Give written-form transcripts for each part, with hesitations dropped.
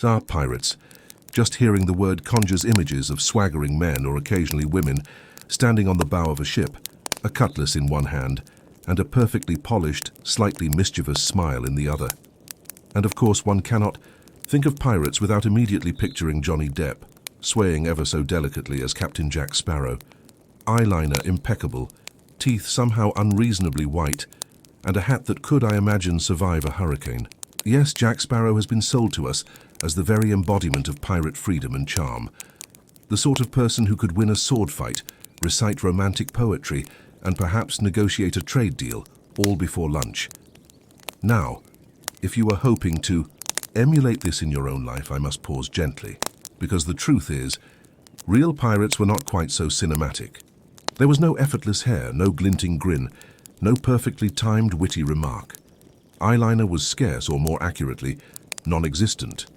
Ah, pirates. Just hearing the word conjures images of swaggering men or occasionally women standing on the bow of a ship, a cutlass in one hand, and a perfectly polished, slightly mischievous smile in the other. And of course one cannot think of pirates without immediately picturing Johnny Depp, swaying ever so delicately as Captain Jack Sparrow. Eyeliner impeccable, teeth somehow unreasonably white, and a hat that could, I imagine, survive a hurricane. Yes, Jack Sparrow has been sold to us as the very embodiment of pirate freedom and charm. The sort of person who could win a sword fight, recite romantic poetry, and perhaps negotiate a trade deal, all before lunch. Now, if you are hoping to emulate this in your own life, I must pause gently, because the truth is, real pirates were not quite so cinematic. There was no effortless hair, no glinting grin, no perfectly timed witty remark. Eyeliner was scarce, or more accurately, non-existent.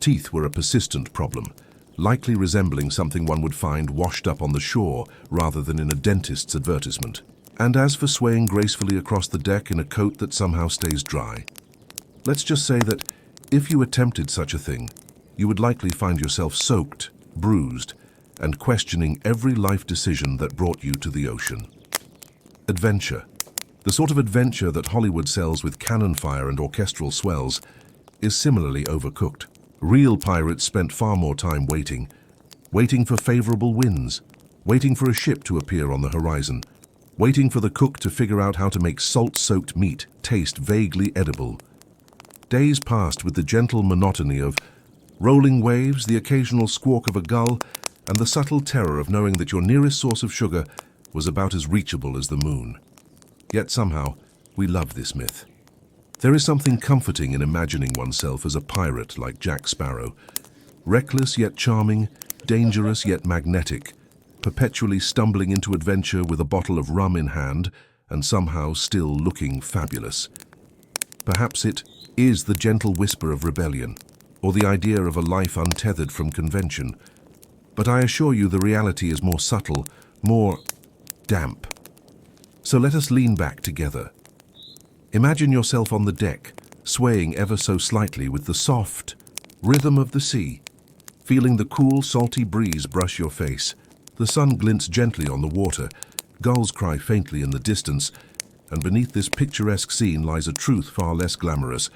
Teeth were a persistent problem, likely resembling something one would find washed up on the shore rather than in a dentist's advertisement. And as for swaying gracefully across the deck in a coat that somehow stays dry, let's just say that if you attempted such a thing, you would likely find yourself soaked, bruised, and questioning every life decision that brought you to the ocean. Adventure. The sort of adventure that Hollywood sells with cannon fire and orchestral swells is similarly overcooked. Real pirates spent far more time waiting for favorable winds, waiting for a ship to appear on the horizon, waiting for the cook to figure out how to make salt-soaked meat taste vaguely edible. Days passed with the gentle monotony of rolling waves, the occasional squawk of a gull, and the subtle terror of knowing that your nearest source of sugar was about as reachable as the moon. Yet somehow, we love this myth. There is something comforting in imagining oneself as a pirate like Jack Sparrow, reckless yet charming, dangerous yet magnetic, perpetually stumbling into adventure with a bottle of rum in hand and somehow still looking fabulous. Perhaps it is the gentle whisper of rebellion, or the idea of a life untethered from convention. But I assure you the reality is more subtle, more damp. So let us lean back together. Imagine yourself on the deck, swaying ever so slightly with the soft rhythm of the sea, feeling the cool, salty breeze brush your face. The sun glints gently on the water, gulls cry faintly in the distance, and beneath this picturesque scene lies a truth far less glamorous.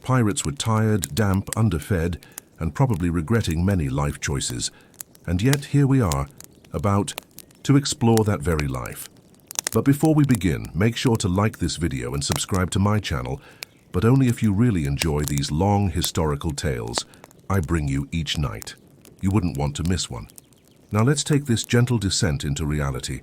Pirates were tired, damp, underfed, and probably regretting many life choices. And yet here we are, about to explore that very life. But before we begin, make sure to like this video and subscribe to my channel, but only if you really enjoy these long historical tales I bring you each night. You wouldn't want to miss one. Now let's take this gentle descent into reality,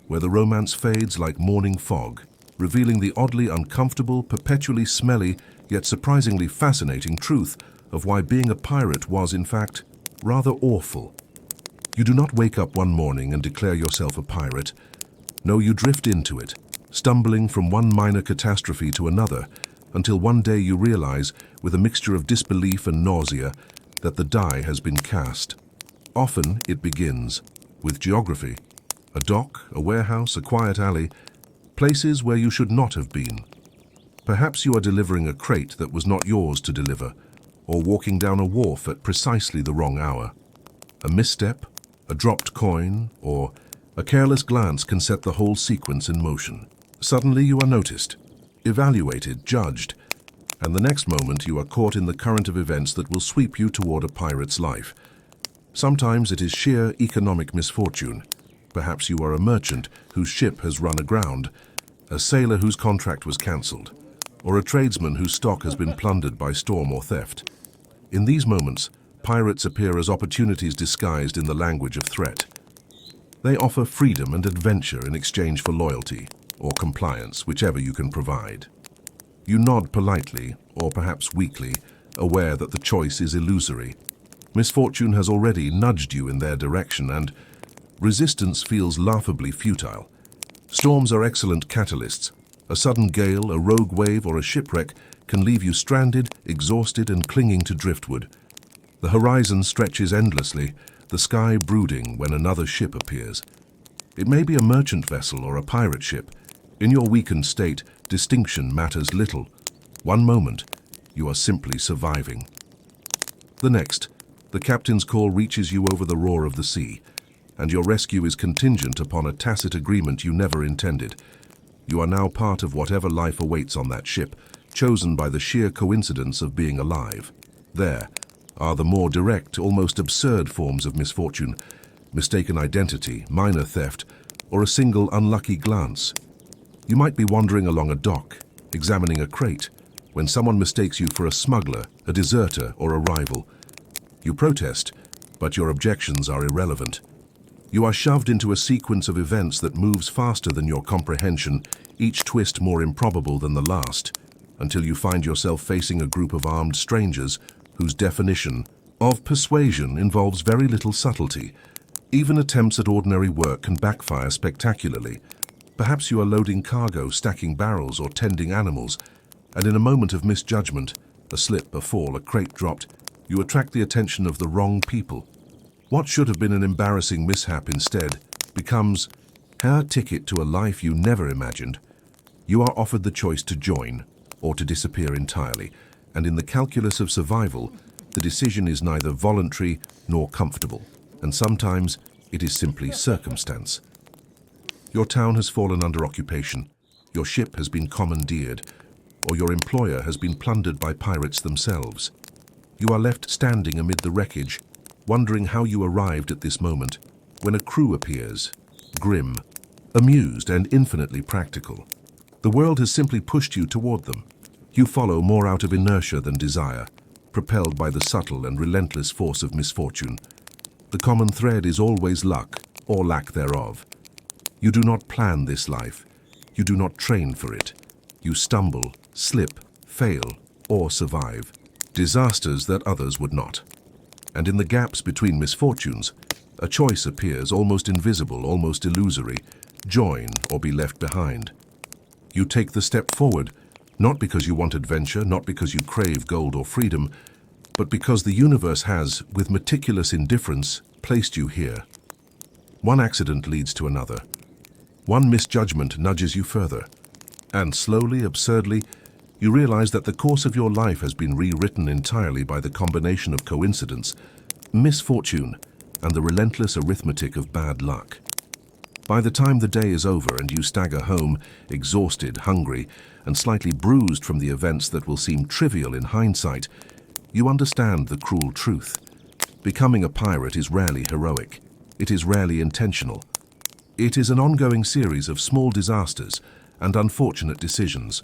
where the romance fades like morning fog, revealing the oddly uncomfortable, perpetually smelly, yet surprisingly fascinating truth of why being a pirate was, in fact, rather awful. You do not wake up one morning and declare yourself a pirate. No, you drift into it, stumbling from one minor catastrophe to another, until one day you realize, with a mixture of disbelief and nausea, that the die has been cast. Often it begins with geography. A dock, a warehouse, a quiet alley, places where you should not have been. Perhaps you are delivering a crate that was not yours to deliver, or walking down a wharf at precisely the wrong hour. A misstep, a dropped coin, or a careless glance can set the whole sequence in motion. Suddenly you are noticed, evaluated, judged, and the next moment you are caught in the current of events that will sweep you toward a pirate's life. Sometimes it is sheer economic misfortune. Perhaps you are a merchant whose ship has run aground, a sailor whose contract was cancelled, or a tradesman whose stock has been plundered by storm or theft. In these moments, pirates appear as opportunities disguised in the language of threat. They offer freedom and adventure in exchange for loyalty, or compliance, whichever you can provide. You nod politely, or perhaps weakly, aware that the choice is illusory. Misfortune has already nudged you in their direction, and resistance feels laughably futile. Storms are excellent catalysts. A sudden gale, a rogue wave, or a shipwreck can leave you stranded, exhausted, and clinging to driftwood. The horizon stretches endlessly, the sky brooding when another ship appears. It may be a merchant vessel or a pirate ship. In your weakened state, distinction matters little. One moment, you are simply surviving. The next, the captain's call reaches you over the roar of the sea, and your rescue is contingent upon a tacit agreement you never intended. You are now part of whatever life awaits on that ship, chosen by the sheer coincidence of being alive. There are the more direct, almost absurd forms of misfortune: mistaken identity, minor theft, or a single unlucky glance. You might be wandering along a dock, examining a crate, when someone mistakes you for a smuggler, a deserter, or a rival. You protest, but your objections are irrelevant. You are shoved into a sequence of events that moves faster than your comprehension, each twist more improbable than the last, until you find yourself facing a group of armed strangers whose definition of persuasion involves very little subtlety. Even attempts at ordinary work can backfire spectacularly. Perhaps you are loading cargo, stacking barrels, or tending animals, and in a moment of misjudgment, a slip, a fall, a crate dropped, you attract the attention of the wrong people. What should have been an embarrassing mishap instead becomes a ticket to a life you never imagined. You are offered the choice to join or to disappear entirely, and in the calculus of survival, the decision is neither voluntary nor comfortable, and sometimes it is simply circumstance. Your town has fallen under occupation, your ship has been commandeered, or your employer has been plundered by pirates themselves. You are left standing amid the wreckage, wondering how you arrived at this moment, when a crew appears, grim, amused, and infinitely practical. The world has simply pushed you toward them. You follow more out of inertia than desire, propelled by the subtle and relentless force of misfortune. The common thread is always luck, or lack thereof. You do not plan this life. You do not train for it. You stumble, slip, fail, or survive. Disasters that others would not. And in the gaps between misfortunes, a choice appears, almost invisible, almost illusory: join or be left behind. You take the step forward, not because you want adventure, not because you crave gold or freedom, but because the universe has, with meticulous indifference, placed you here. One accident leads to another. One misjudgment nudges you further. And slowly, absurdly, you realize that the course of your life has been rewritten entirely by the combination of coincidence, misfortune, and the relentless arithmetic of bad luck. By the time the day is over and you stagger home, exhausted, hungry, and slightly bruised from the events that will seem trivial in hindsight, you understand the cruel truth. Becoming a pirate is rarely heroic. It is rarely intentional. It is an ongoing series of small disasters and unfortunate decisions,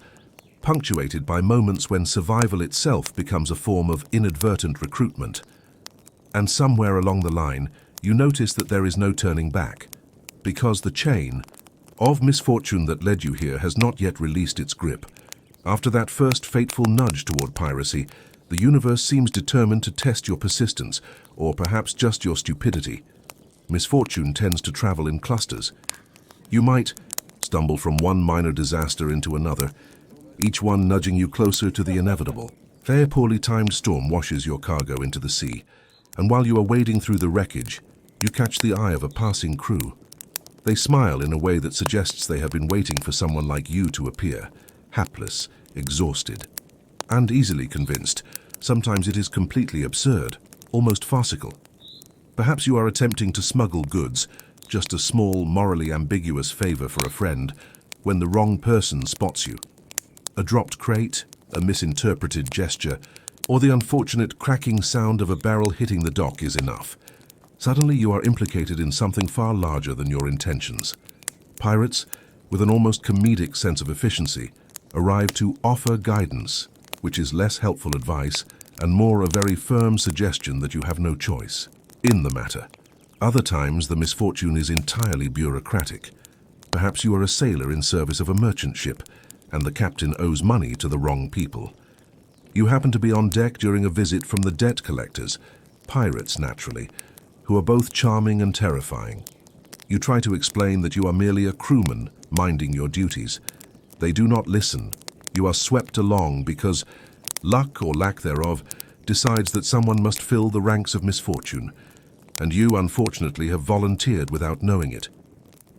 punctuated by moments when survival itself becomes a form of inadvertent recruitment. And somewhere along the line, you notice that there is no turning back, because the chain of misfortune that led you here has not yet released its grip. After that first fateful nudge toward piracy, the universe seems determined to test your persistence, or perhaps just your stupidity. Misfortune tends to travel in clusters. You might stumble from one minor disaster into another, each one nudging you closer to the inevitable. A poorly timed storm washes your cargo into the sea, and while you are wading through the wreckage, you catch the eye of a passing crew. They smile in a way that suggests they have been waiting for someone like you to appear, hapless, exhausted, and easily convinced. Sometimes it is completely absurd, almost farcical. Perhaps you are attempting to smuggle goods, just a small, morally ambiguous favor for a friend, when the wrong person spots you. A dropped crate, a misinterpreted gesture, or the unfortunate cracking sound of a barrel hitting the dock is enough. Suddenly you are implicated in something far larger than your intentions. Pirates, with an almost comedic sense of efficiency, arrive to offer guidance, which is less helpful advice and more a very firm suggestion that you have no choice in the matter. Other times the misfortune is entirely bureaucratic. Perhaps you are a sailor in service of a merchant ship, and the captain owes money to the wrong people. You happen to be on deck during a visit from the debt collectors, pirates naturally, who are both charming and terrifying. You try to explain that you are merely a crewman minding your duties. They do not listen. You are swept along because luck or lack thereof decides that someone must fill the ranks of misfortune, and you unfortunately have volunteered without knowing it.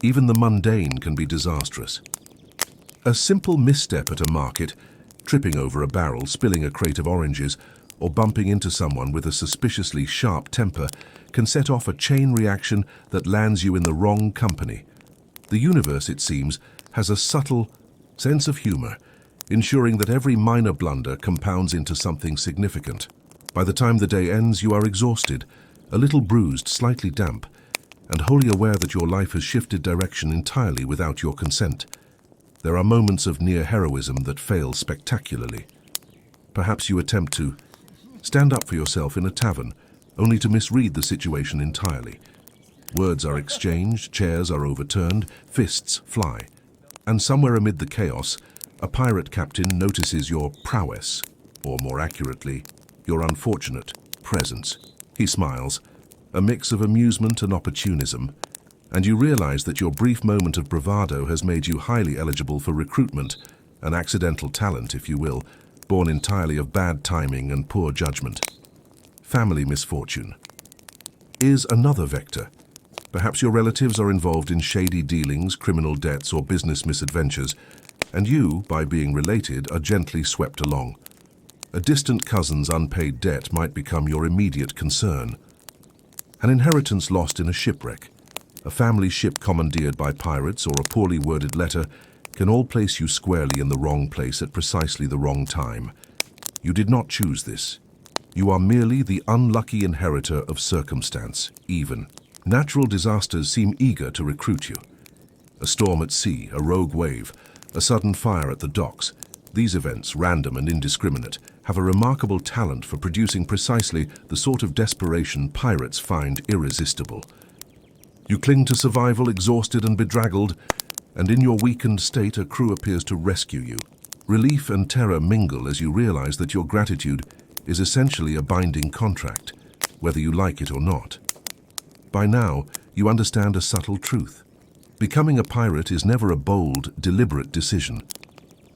Even the mundane can be disastrous. A simple misstep at a market, tripping over a barrel, spilling a crate of oranges, or bumping into someone with a suspiciously sharp temper can set off a chain reaction that lands you in the wrong company. The universe, it seems, has a subtle sense of humor, ensuring that every minor blunder compounds into something significant. By the time the day ends, you are exhausted, a little bruised, slightly damp, and wholly aware that your life has shifted direction entirely without your consent. There are moments of near heroism that fail spectacularly. Perhaps you attempt to stand up for yourself in a tavern, only to misread the situation entirely. Words are exchanged, chairs are overturned, fists fly. And somewhere amid the chaos, a pirate captain notices your prowess, or more accurately, your unfortunate presence. He smiles, a mix of amusement and opportunism, and you realize that your brief moment of bravado has made you highly eligible for recruitment, an accidental talent, if you will, born entirely of bad timing and poor judgment. Family misfortune is another vector. Perhaps your relatives are involved in shady dealings, criminal debts, or business misadventures, and you, by being related, are gently swept along. A distant cousin's unpaid debt might become your immediate concern. An inheritance lost in a shipwreck, a family ship commandeered by pirates, or a poorly worded letter can all place you squarely in the wrong place at precisely the wrong time. You did not choose this. You are merely the unlucky inheritor of circumstance, even. Natural disasters seem eager to recruit you. A storm at sea, a rogue wave, a sudden fire at the docks. These events, random and indiscriminate, have a remarkable talent for producing precisely the sort of desperation pirates find irresistible. You cling to survival, exhausted and bedraggled, and in your weakened state a crew appears to rescue you. Relief and terror mingle as you realize that your gratitude is essentially a binding contract, whether you like it or not. By now, you understand a subtle truth. Becoming a pirate is never a bold, deliberate decision.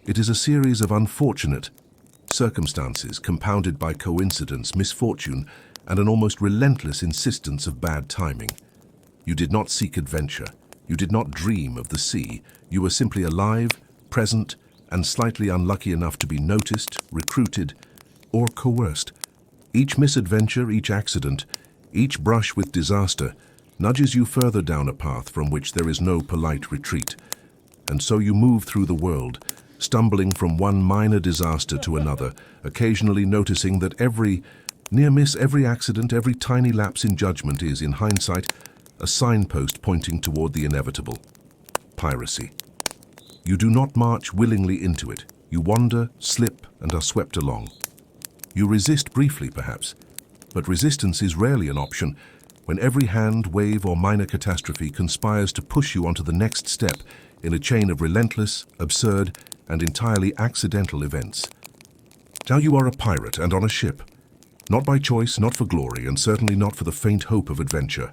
It is a series of unfortunate circumstances compounded by coincidence, misfortune, and an almost relentless insistence of bad timing. You did not seek adventure. You did not dream of the sea. You were simply alive, present, and slightly unlucky enough to be noticed, recruited, or coerced. Each misadventure, each accident, each brush with disaster nudges you further down a path from which there is no polite retreat. And so you move through the world, stumbling from one minor disaster to another, occasionally noticing that every near miss, every accident, every tiny lapse in judgment is, in hindsight, a signpost pointing toward the inevitable. Piracy. You do not march willingly into it. You wander, slip, and are swept along. You resist briefly, perhaps, but resistance is rarely an option when every hand, wave, or minor catastrophe conspires to push you onto the next step in a chain of relentless, absurd, and entirely accidental events. Now you are a pirate and on a ship. Not by choice, not for glory, and certainly not for the faint hope of adventure.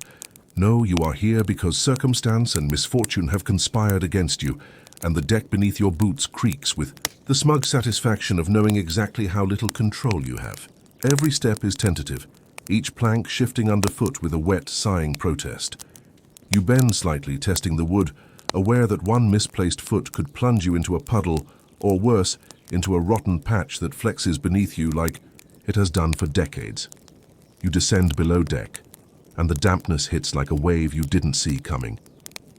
No, you are here because circumstance and misfortune have conspired against you, and the deck beneath your boots creaks with the smug satisfaction of knowing exactly how little control you have. Every step is tentative, each plank shifting underfoot with a wet, sighing protest. You bend slightly, testing the wood, aware that one misplaced foot could plunge you into a puddle, or worse, into a rotten patch that flexes beneath you like it has done for decades. You descend below deck, and the dampness hits like a wave you didn't see coming.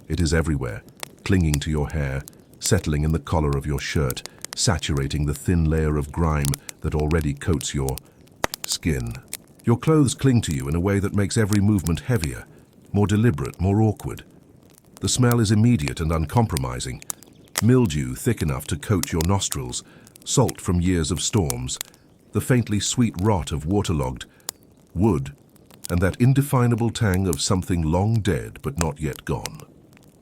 It is everywhere, clinging to your hair, settling in the collar of your shirt, saturating the thin layer of grime that already coats your skin. Your clothes cling to you in a way that makes every movement heavier, more deliberate, more awkward. The smell is immediate and uncompromising. Mildew thick enough to coat your nostrils, salt from years of storms, the faintly sweet rot of waterlogged wood, and that indefinable tang of something long dead but not yet gone.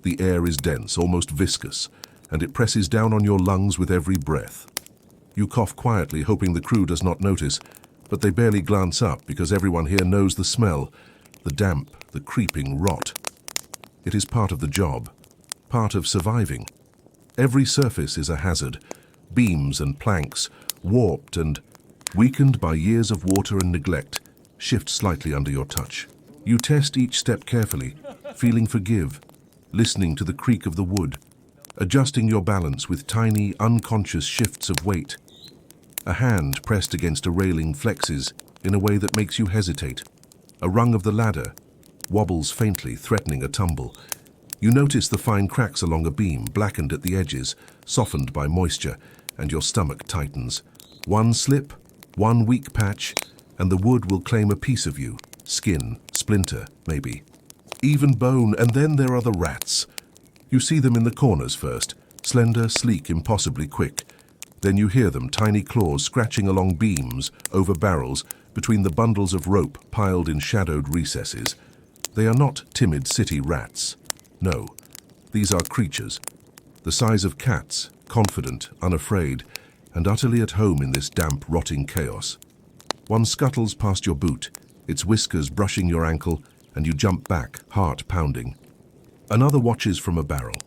The air is dense, almost viscous, and it presses down on your lungs with every breath. You cough quietly, hoping the crew does not notice, but they barely glance up because everyone here knows the smell, the damp, the creeping rot. It is part of the job, part of surviving. Every surface is a hazard, beams and planks, warped and weakened by years of water and neglect, shift slightly under your touch. You test each step carefully, feeling for give, listening to the creak of the wood, adjusting your balance with tiny, unconscious shifts of weight. A hand pressed against a railing flexes in a way that makes you hesitate. A rung of the ladder wobbles faintly, threatening a tumble. You notice the fine cracks along a beam, blackened at the edges, softened by moisture, and your stomach tightens. One slip, one weak patch, and the wood will claim a piece of you. Skin, splinter, maybe. Even bone, and then there are the rats. You see them in the corners first, slender, sleek, impossibly quick. Then you hear them, tiny claws scratching along beams, over barrels, between the bundles of rope piled in shadowed recesses. They are not timid city rats. No, these are creatures, the size of cats, confident, unafraid, and utterly at home in this damp, rotting chaos. One scuttles past your boot, its whiskers brushing your ankle, and you jump back, heart pounding. Another watches from a barrel,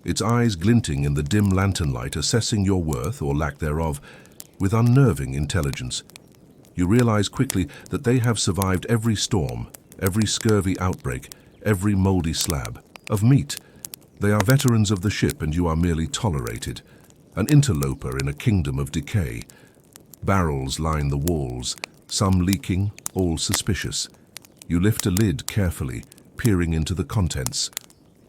its eyes glinting in the dim lantern light, assessing your worth, or lack thereof, with unnerving intelligence. You realize quickly that they have survived every storm, every scurvy outbreak, every moldy slab. Of meat, they are veterans of the ship, and you are merely tolerated, an interloper in a kingdom of decay. Barrels line the walls, some leaking, all suspicious. You lift a lid carefully, peering into the contents.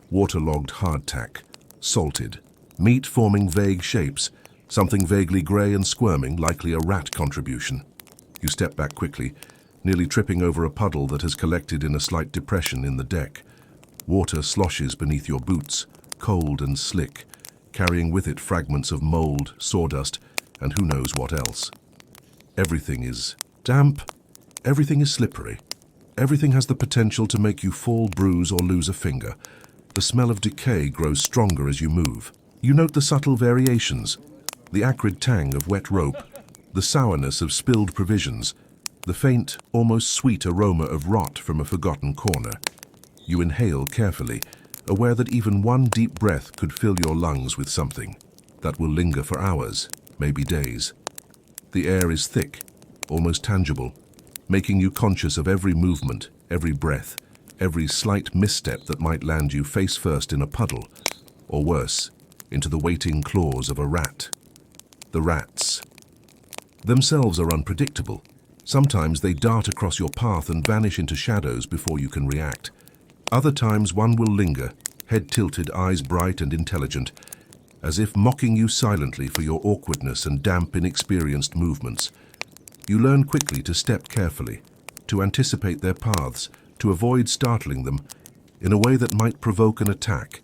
Waterlogged hardtack, salted, meat forming vague shapes, something vaguely grey and squirming, likely a rat contribution. You step back quickly, nearly tripping over a puddle that has collected in a slight depression in the deck. Water sloshes beneath your boots, cold and slick, carrying with it fragments of mold, sawdust, and who knows what else. Everything is damp, everything is slippery. Everything has the potential to make you fall, bruise, or lose a finger. The smell of decay grows stronger as you move. You note the subtle variations, the acrid tang of wet rope, the sourness of spilled provisions, the faint, almost sweet aroma of rot from a forgotten corner. You inhale carefully, aware that even one deep breath could fill your lungs with something that will linger for hours, maybe days. The air is thick, almost tangible, making you conscious of every movement, every breath, every slight misstep that might land you face first in a puddle, or worse, into the waiting claws of a rat. The rats themselves are unpredictable. Sometimes they dart across your path and vanish into shadows before you can react. Other times one will linger, head tilted, eyes bright and intelligent, as if mocking you silently for your awkwardness and damp, inexperienced movements. You learn quickly to step carefully, to anticipate their paths, to avoid startling them in a way that might provoke an attack.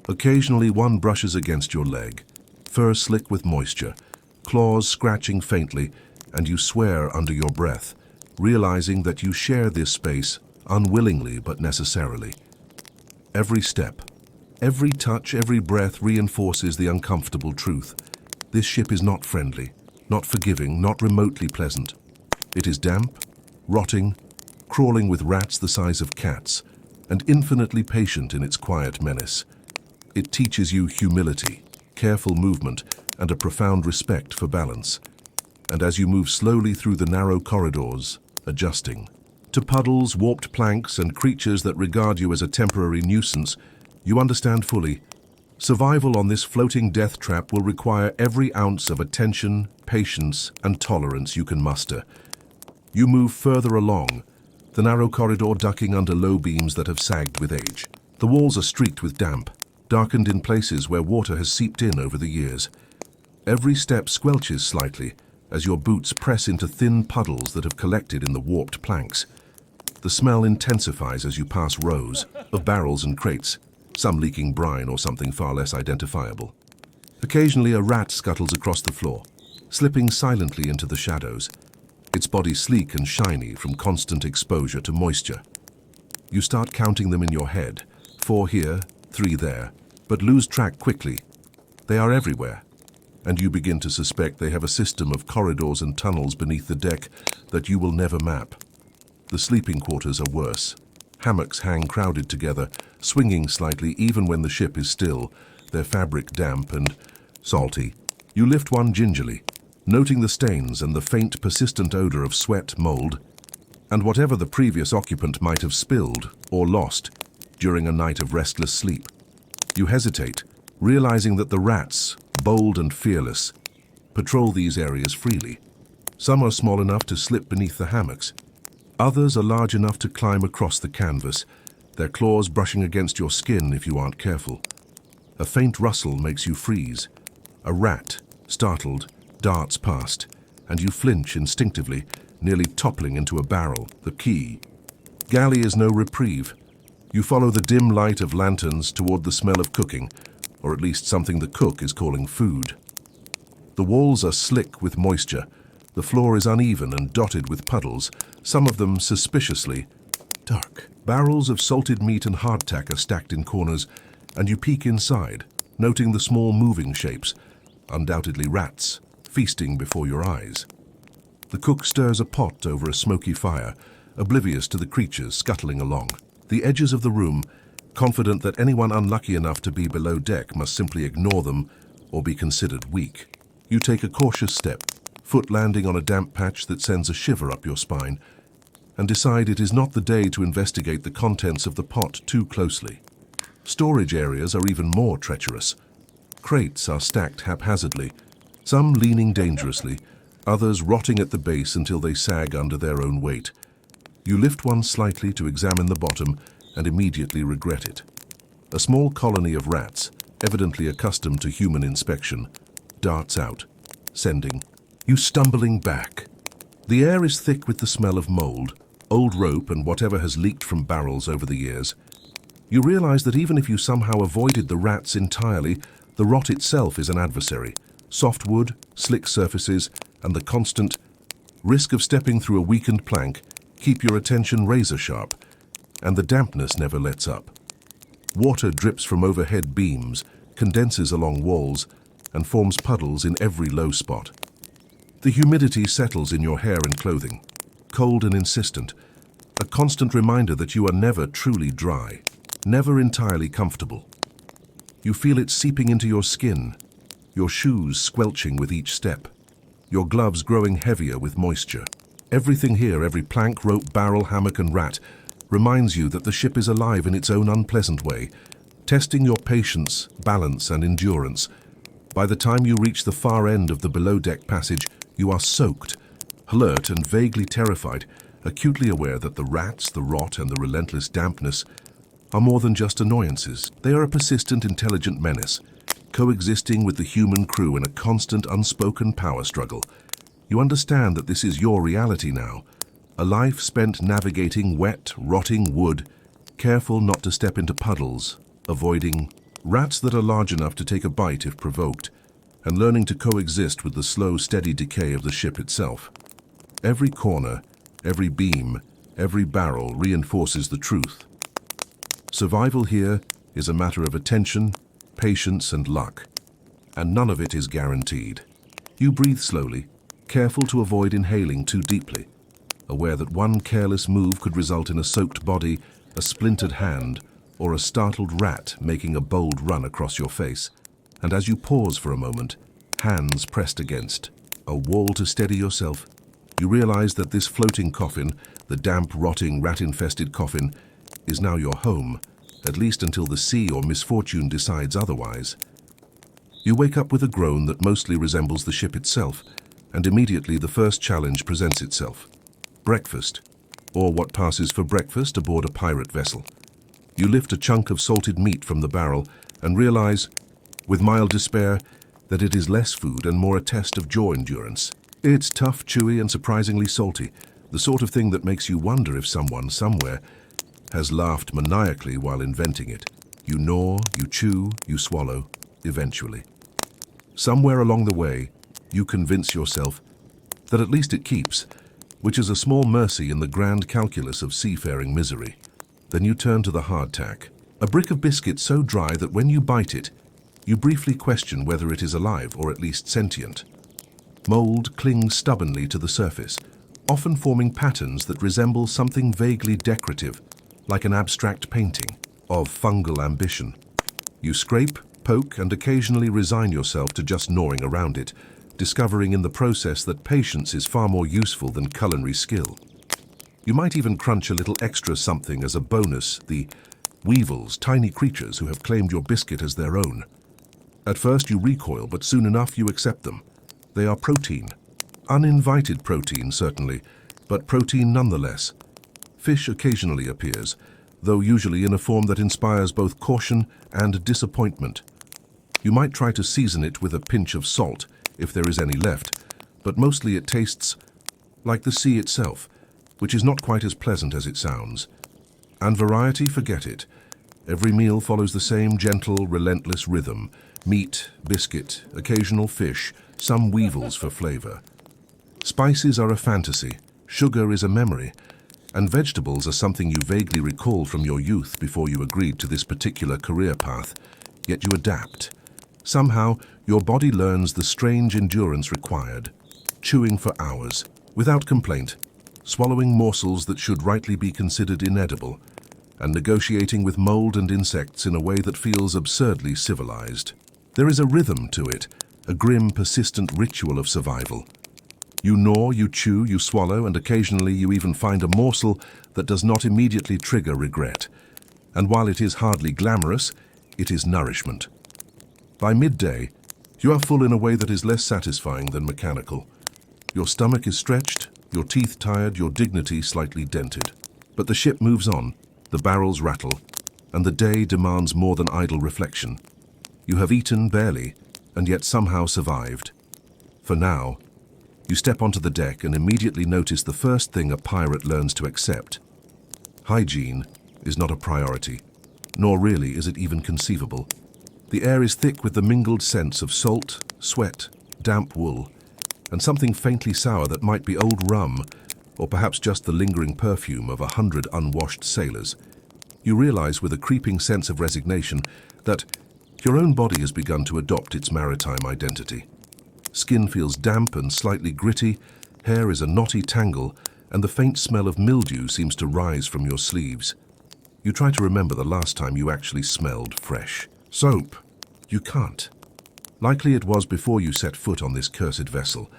Occasionally one brushes against your leg, fur slick with moisture, claws scratching faintly, and you swear under your breath, realizing that you share this space unwillingly but necessarily. Every step, every touch, every breath reinforces the uncomfortable truth. This ship is not friendly, not forgiving, not remotely pleasant. It is damp, rotting, crawling with rats the size of cats, and infinitely patient in its quiet menace. It teaches you humility, careful movement, and a profound respect for balance. And as you move slowly through the narrow corridors, adjusting to puddles, warped planks, and creatures that regard you as a temporary nuisance, you understand fully. Survival on this floating death trap will require every ounce of attention, patience, and tolerance you can muster. You move further along, the narrow corridor ducking under low beams that have sagged with age. The walls are streaked with damp, darkened in places where water has seeped in over the years. Every step squelches slightly as your boots press into thin puddles that have collected in the warped planks. The smell intensifies as you pass rows of barrels and crates, some leaking brine or something far less identifiable. Occasionally a rat scuttles across the floor, slipping silently into the shadows, its body sleek and shiny from constant exposure to moisture. You start counting them in your head, 4 here, 3 there, but lose track quickly. They are everywhere, and you begin to suspect they have a system of corridors and tunnels beneath the deck that you will never map. The sleeping quarters are worse. Hammocks hang crowded together, swinging slightly even when the ship is still, their fabric damp and salty. You lift one gingerly, noting the stains and the faint, persistent odor of sweat, mold, and whatever the previous occupant might have spilled or lost during a night of restless sleep. You hesitate, realizing that the rats, bold and fearless, patrol these areas freely. Some are small enough to slip beneath the hammocks. Others are large enough to climb across the canvas, their claws brushing against your skin if you aren't careful. A faint rustle makes you freeze. A rat, startled, darts past, and you flinch instinctively, nearly toppling into a barrel, the key. Galley is no reprieve. You follow the dim light of lanterns toward the smell of cooking, or at least something the cook is calling food. The walls are slick with moisture. The floor is uneven and dotted with puddles, some of them suspiciously dark. Barrels of salted meat and hardtack are stacked in corners, and you peek inside, noting the small moving shapes, undoubtedly rats, feasting before your eyes. The cook stirs a pot over a smoky fire, oblivious to the creatures scuttling along. The edges of the room, confident that anyone unlucky enough to be below deck must simply ignore them or be considered weak. You take a cautious step, foot landing on a damp patch that sends a shiver up your spine, and decide it is not the day to investigate the contents of the pot too closely. Storage areas are even more treacherous. Crates are stacked haphazardly, some leaning dangerously, others rotting at the base until they sag under their own weight. You lift one slightly to examine the bottom and immediately regret it. A small colony of rats, evidently accustomed to human inspection, darts out, sending you stumbling back. The air is thick with the smell of mold, old rope, and whatever has leaked from barrels over the years. You realize that even if you somehow avoided the rats entirely, the rot itself is an adversary. Soft wood, slick surfaces, and the constant risk of stepping through a weakened plank keep your attention razor sharp, and the dampness never lets up. Water drips from overhead beams, condenses along walls, and forms puddles in every low spot. The humidity settles in your hair and clothing, cold and insistent, a constant reminder that you are never truly dry, never entirely comfortable. You feel it seeping into your skin, your shoes squelching with each step, your gloves growing heavier with moisture. Everything here, every plank, rope, barrel, hammock, and rat, reminds you that the ship is alive in its own unpleasant way, testing your patience, balance, and endurance. By the time you reach the far end of the below-deck passage, you are soaked, alert and vaguely terrified, acutely aware that the rats, the rot, and the relentless dampness are more than just annoyances. They are a persistent, intelligent menace, coexisting with the human crew in a constant, unspoken power struggle. You understand that this is your reality now, a life spent navigating wet, rotting wood, careful not to step into puddles, avoiding rats that are large enough to take a bite if provoked, and learning to coexist with the slow, steady decay of the ship itself. Every corner, every beam, every barrel reinforces the truth. Survival here is a matter of attention, patience, and luck, and none of it is guaranteed. You breathe slowly, careful to avoid inhaling too deeply, aware that one careless move could result in a soaked body, a splintered hand, or a startled rat making a bold run across your face. And as you pause for a moment, hands pressed against a wall to steady yourself, you realize that this floating coffin, the damp, rotting, rat-infested coffin, is now your home, at least until the sea or misfortune decides otherwise. You wake up with a groan that mostly resembles the ship itself, and immediately the first challenge presents itself. Breakfast, or what passes for breakfast aboard a pirate vessel. You lift a chunk of salted meat from the barrel and realize, with mild despair, that it is less food and more a test of jaw endurance. It's tough, chewy, and surprisingly salty, the sort of thing that makes you wonder if someone, somewhere, has laughed maniacally while inventing it. You gnaw, you chew, you swallow, eventually. Somewhere along the way, you convince yourself that at least it keeps, which is a small mercy in the grand calculus of seafaring misery. Then you turn to the hardtack, a brick of biscuit so dry that when you bite it, you briefly question whether it is alive or at least sentient. Mold clings stubbornly to the surface, often forming patterns that resemble something vaguely decorative, like an abstract painting of fungal ambition. You scrape, poke, and occasionally resign yourself to just gnawing around it, discovering in the process that patience is far more useful than culinary skill. You might even crunch a little extra something as a bonus, the weevils, tiny creatures who have claimed your biscuit as their own. At first you recoil, but soon enough you accept them. They are protein. Uninvited protein, certainly, but protein nonetheless. Fish occasionally appears, though usually in a form that inspires both caution and disappointment. You might try to season it with a pinch of salt, if there is any left, but mostly it tastes like the sea itself, which is not quite as pleasant as it sounds. And variety, forget it. Every meal follows the same gentle, relentless rhythm. Meat, biscuit, occasional fish, some weevils for flavor. Spices are a fantasy, sugar is a memory, and vegetables are something you vaguely recall from your youth before you agreed to this particular career path, yet you adapt. Somehow, your body learns the strange endurance required, chewing for hours, without complaint, swallowing morsels that should rightly be considered inedible, and negotiating with mold and insects in a way that feels absurdly civilized. There is a rhythm to it, a grim, persistent ritual of survival. You gnaw, you chew, you swallow, and occasionally you even find a morsel that does not immediately trigger regret. And while it is hardly glamorous, it is nourishment. By midday, you are full in a way that is less satisfying than mechanical. Your stomach is stretched, your teeth tired, your dignity slightly dented. But the ship moves on, the barrels rattle, and the day demands more than idle reflection. You have eaten barely, and yet somehow survived. For now, you step onto the deck and immediately notice the first thing a pirate learns to accept. Hygiene is not a priority, nor really is it even conceivable. The air is thick with the mingled scents of salt, sweat, damp wool, and something faintly sour that might be old rum, or perhaps just the lingering perfume of 100 unwashed sailors. You realize with a creeping sense of resignation that your own body has begun to adopt its maritime identity. Skin feels damp and slightly gritty, hair is a knotty tangle, and the faint smell of mildew seems to rise from your sleeves. You try to remember the last time you actually smelled fresh. Soap. You can't. Likely it was before you set foot on this cursed vessel.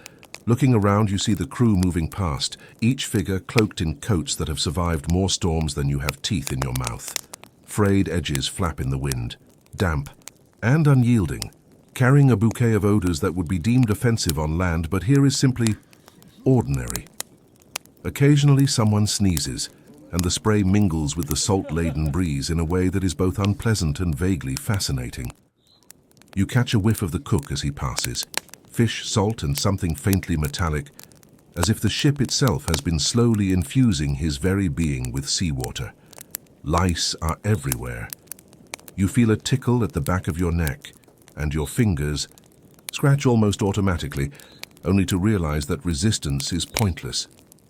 Looking around, you see the crew moving past, each figure cloaked in coats that have survived more storms than you have teeth in your mouth. Frayed edges flap in the wind, damp and unyielding, carrying a bouquet of odors that would be deemed offensive on land, but here is simply ordinary. Occasionally someone sneezes, and the spray mingles with the salt-laden breeze in a way that is both unpleasant and vaguely fascinating. You catch a whiff of the cook as he passes, fish, salt, and something faintly metallic, as if the ship itself has been slowly infusing his very being with seawater. Lice are everywhere. You feel a tickle at the back of your neck, and your fingers scratch almost automatically, only to realize that resistance is pointless.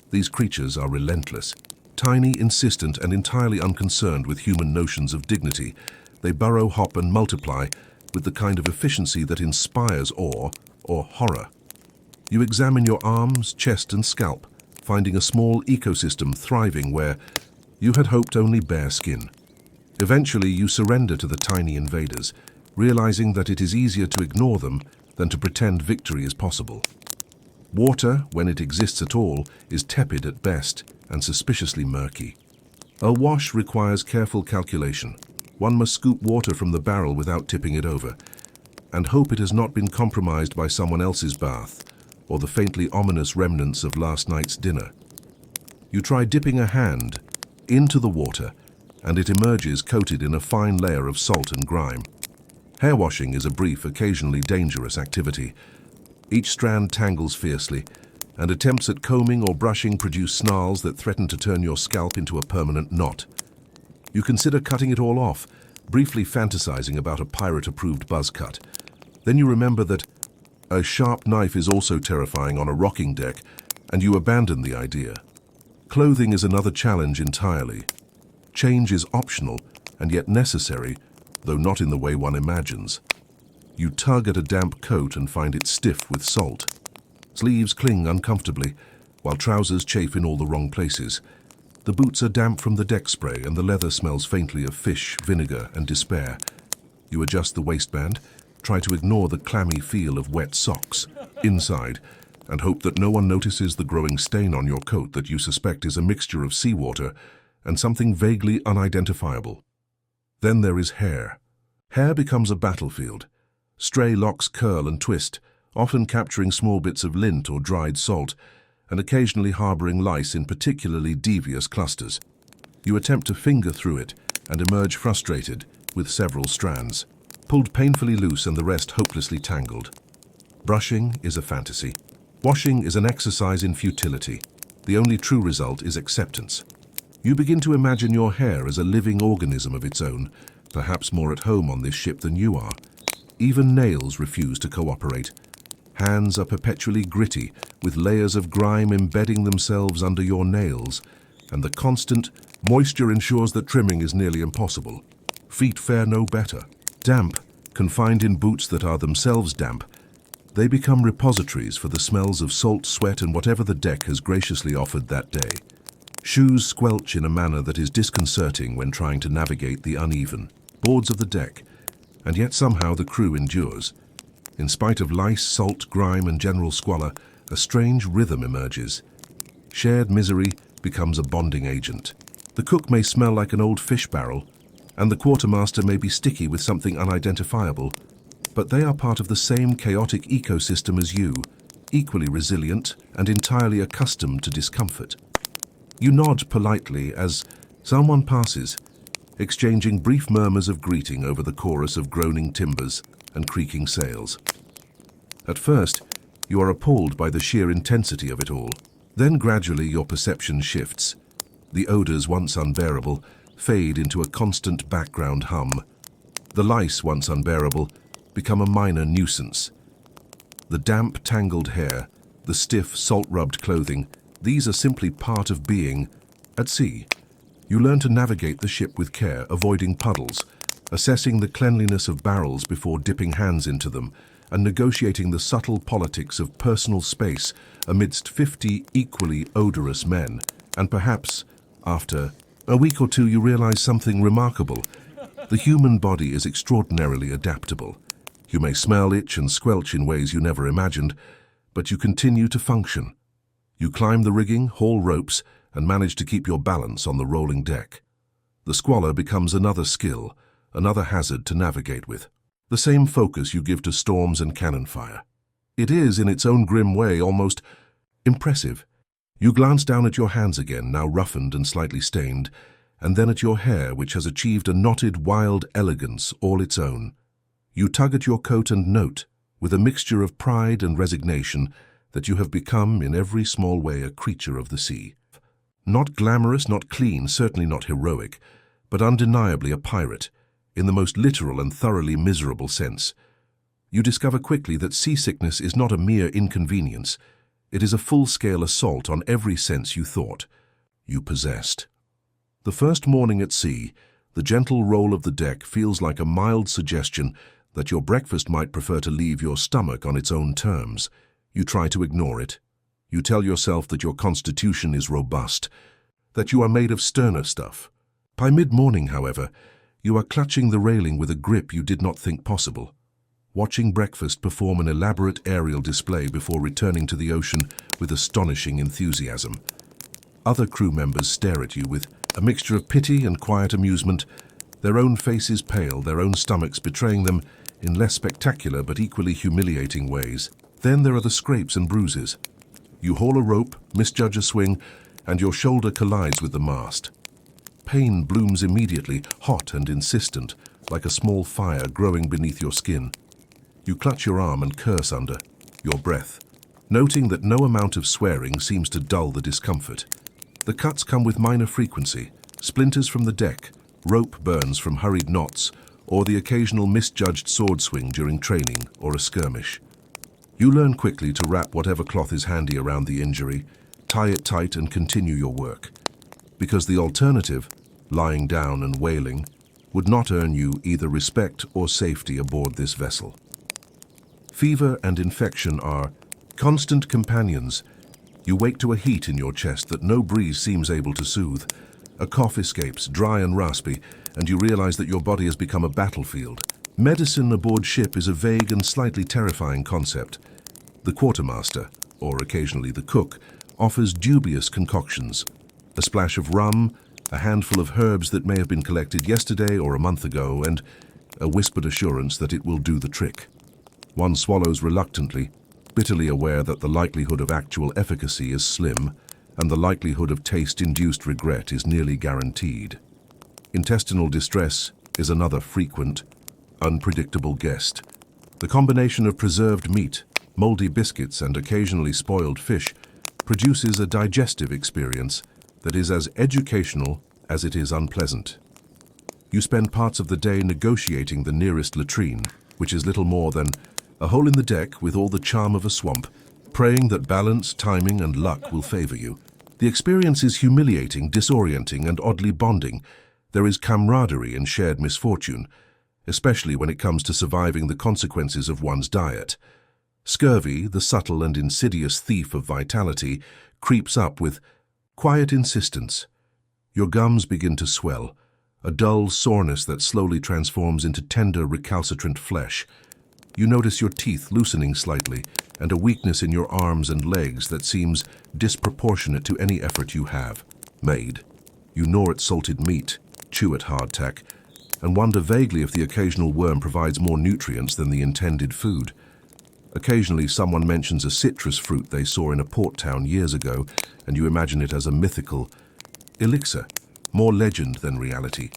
These creatures are relentless. Tiny, insistent, and entirely unconcerned with human notions of dignity, they burrow, hop, and multiply with the kind of efficiency that inspires awe or horror. You examine your arms, chest, and scalp, finding a small ecosystem thriving where you had hoped only bare skin. Eventually, you surrender to the tiny invaders, realizing that it is easier to ignore them than to pretend victory is possible. Water, when it exists at all, is tepid at best and suspiciously murky. A wash requires careful calculation. One must scoop water from the barrel without tipping it over, and hope it has not been compromised by someone else's bath or the faintly ominous remnants of last night's dinner. You try dipping a hand into the water, and it emerges coated in a fine layer of salt and grime. Hair washing is a brief, occasionally dangerous activity. Each strand tangles fiercely, and attempts at combing or brushing produce snarls that threaten to turn your scalp into a permanent knot. You consider cutting it all off, briefly fantasizing about a pirate-approved buzz cut. Then you remember that a sharp knife is also terrifying on a rocking deck, and you abandon the idea. Clothing is another challenge entirely. Change is optional and yet necessary, though not in the way one imagines. You tug at a damp coat and find it stiff with salt. Sleeves cling uncomfortably, while trousers chafe in all the wrong places. The boots are damp from the deck spray, and the leather smells faintly of fish, vinegar, and despair. You adjust the waistband, try to ignore the clammy feel of wet socks inside, and hope that no one notices the growing stain on your coat that you suspect is a mixture of seawater and something vaguely unidentifiable. Then there is hair. Hair becomes a battlefield. Stray locks curl and twist, often capturing small bits of lint or dried salt, and occasionally harboring lice in particularly devious clusters. You attempt to finger through it and emerge frustrated, with several strands pulled painfully loose and the rest hopelessly tangled. Brushing is a fantasy. Washing is an exercise in futility. The only true result is acceptance. You begin to imagine your hair as a living organism of its own, perhaps more at home on this ship than you are. Even nails refuse to cooperate. Hands are perpetually gritty, with layers of grime embedding themselves under your nails, and the constant moisture ensures that trimming is nearly impossible. Feet fare no better. Damp, confined in boots that are themselves damp, they become repositories for the smells of salt, sweat, and whatever the deck has graciously offered that day. Shoes squelch in a manner that is disconcerting when trying to navigate the uneven boards of the deck, and yet somehow the crew endures. In spite of lice, salt, grime, and general squalor, a strange rhythm emerges. Shared misery becomes a bonding agent. The cook may smell like an old fish barrel, and the quartermaster may be sticky with something unidentifiable, but they are part of the same chaotic ecosystem as you, equally resilient and entirely accustomed to discomfort. You nod politely as someone passes, exchanging brief murmurs of greeting over the chorus of groaning timbers and creaking sails. At first, you are appalled by the sheer intensity of it all. Then gradually your perception shifts. The odors, once unbearable, fade into a constant background hum. The lice, once unbearable, become a minor nuisance. The damp, tangled hair, the stiff, salt-rubbed clothing, these are simply part of being at sea. You learn to navigate the ship with care, avoiding puddles, assessing the cleanliness of barrels before dipping hands into them, and negotiating the subtle politics of personal space amidst 50 equally odorous men. And perhaps, after a week or two, you realize something remarkable. The human body is extraordinarily adaptable. You may smell, itch, and squelch in ways you never imagined, but you continue to function. You climb the rigging, haul ropes, and manage to keep your balance on the rolling deck. The squalor becomes another skill, another hazard to navigate with. The same focus you give to storms and cannon fire. It is, in its own grim way, almost impressive. You glance down at your hands again, now roughened and slightly stained, and then at your hair, which has achieved a knotted, wild elegance all its own. You tug at your coat and note, with a mixture of pride and resignation, that you have become, in every small way, a creature of the sea. Not glamorous, not clean, certainly not heroic, but undeniably a pirate, in the most literal and thoroughly miserable sense. You discover quickly that seasickness is not a mere inconvenience. It is a full-scale assault on every sense you thought you possessed. The first morning at sea, the gentle roll of the deck feels like a mild suggestion that your breakfast might prefer to leave your stomach on its own terms. You try to ignore it. You tell yourself that your constitution is robust, that you are made of sterner stuff. By mid-morning, however, you are clutching the railing with a grip you did not think possible, watching breakfast perform an elaborate aerial display before returning to the ocean with astonishing enthusiasm. Other crew members stare at you with a mixture of pity and quiet amusement, their own faces pale, their own stomachs betraying them in less spectacular but equally humiliating ways. Then there are the scrapes and bruises. You haul a rope, misjudge a swing, and your shoulder collides with the mast. Pain blooms immediately, hot and insistent, like a small fire growing beneath your skin. You clutch your arm and curse under your breath, noting that no amount of swearing seems to dull the discomfort. The cuts come with minor frequency, splinters from the deck, rope burns from hurried knots, or the occasional misjudged sword swing during training or a skirmish. You learn quickly to wrap whatever cloth is handy around the injury, tie it tight and continue your work, because the alternative, lying down and wailing, would not earn you either respect or safety aboard this vessel. Fever and infection are constant companions. You wake to a heat in your chest that no breeze seems able to soothe. A cough escapes, dry and raspy, and you realize that your body has become a battlefield. Medicine aboard ship is a vague and slightly terrifying concept. The quartermaster, or occasionally the cook, offers dubious concoctions. A splash of rum, a handful of herbs that may have been collected yesterday or a month ago, and a whispered assurance that it will do the trick. One swallows reluctantly, bitterly aware that the likelihood of actual efficacy is slim and the likelihood of taste-induced regret is nearly guaranteed. Intestinal distress is another frequent, unpredictable guest. The combination of preserved meat, moldy biscuits, and occasionally spoiled fish produces a digestive experience that is as educational as it is unpleasant. You spend parts of the day negotiating the nearest latrine, which is little more than a hole in the deck with all the charm of a swamp, praying that balance, timing, and luck will favor you. The experience is humiliating, disorienting, and oddly bonding. There is camaraderie in shared misfortune, especially when it comes to surviving the consequences of one's diet. Scurvy, the subtle and insidious thief of vitality, creeps up with quiet insistence. Your gums begin to swell, a dull soreness that slowly transforms into tender, recalcitrant flesh. You notice your teeth loosening slightly and a weakness in your arms and legs that seems disproportionate to any effort you have made. You gnaw at salted meat, chew at hardtack, and wonder vaguely if the occasional worm provides more nutrients than the intended food. Occasionally, someone mentions a citrus fruit they saw in a port town years ago, and you imagine it as a mythical elixir, more legend than reality.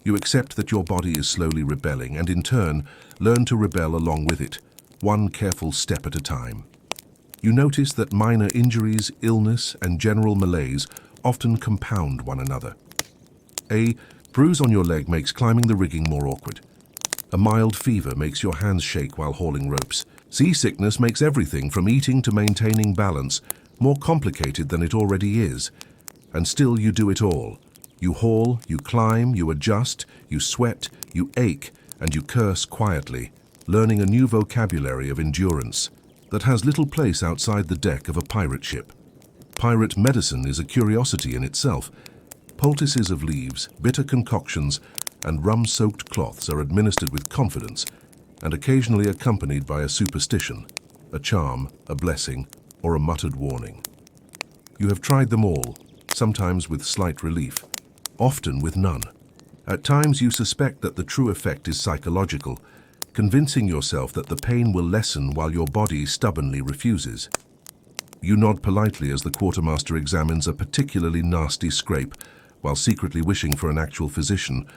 You accept that your body is slowly rebelling, and in turn, learn to rebel along with it, one careful step at a time. You notice that minor injuries, illness, and general malaise often compound one another. A bruise on your leg makes climbing the rigging more awkward. A mild fever makes your hands shake while hauling ropes. Seasickness makes everything from eating to maintaining balance more complicated than it already is. And still you do it all. You haul, you climb, you adjust, you sweat, you ache, and you curse quietly, learning a new vocabulary of endurance that has little place outside the deck of a pirate ship. Pirate medicine is a curiosity in itself. Poultices of leaves, bitter concoctions, and rum-soaked cloths are administered with confidence and occasionally accompanied by a superstition, a charm, a blessing, or a muttered warning. You have tried them all, sometimes with slight relief, often with none. At times you suspect that the true effect is psychological, convincing yourself that the pain will lessen while your body stubbornly refuses. You nod politely as the quartermaster examines a particularly nasty scrape, while secretly wishing for an actual physician,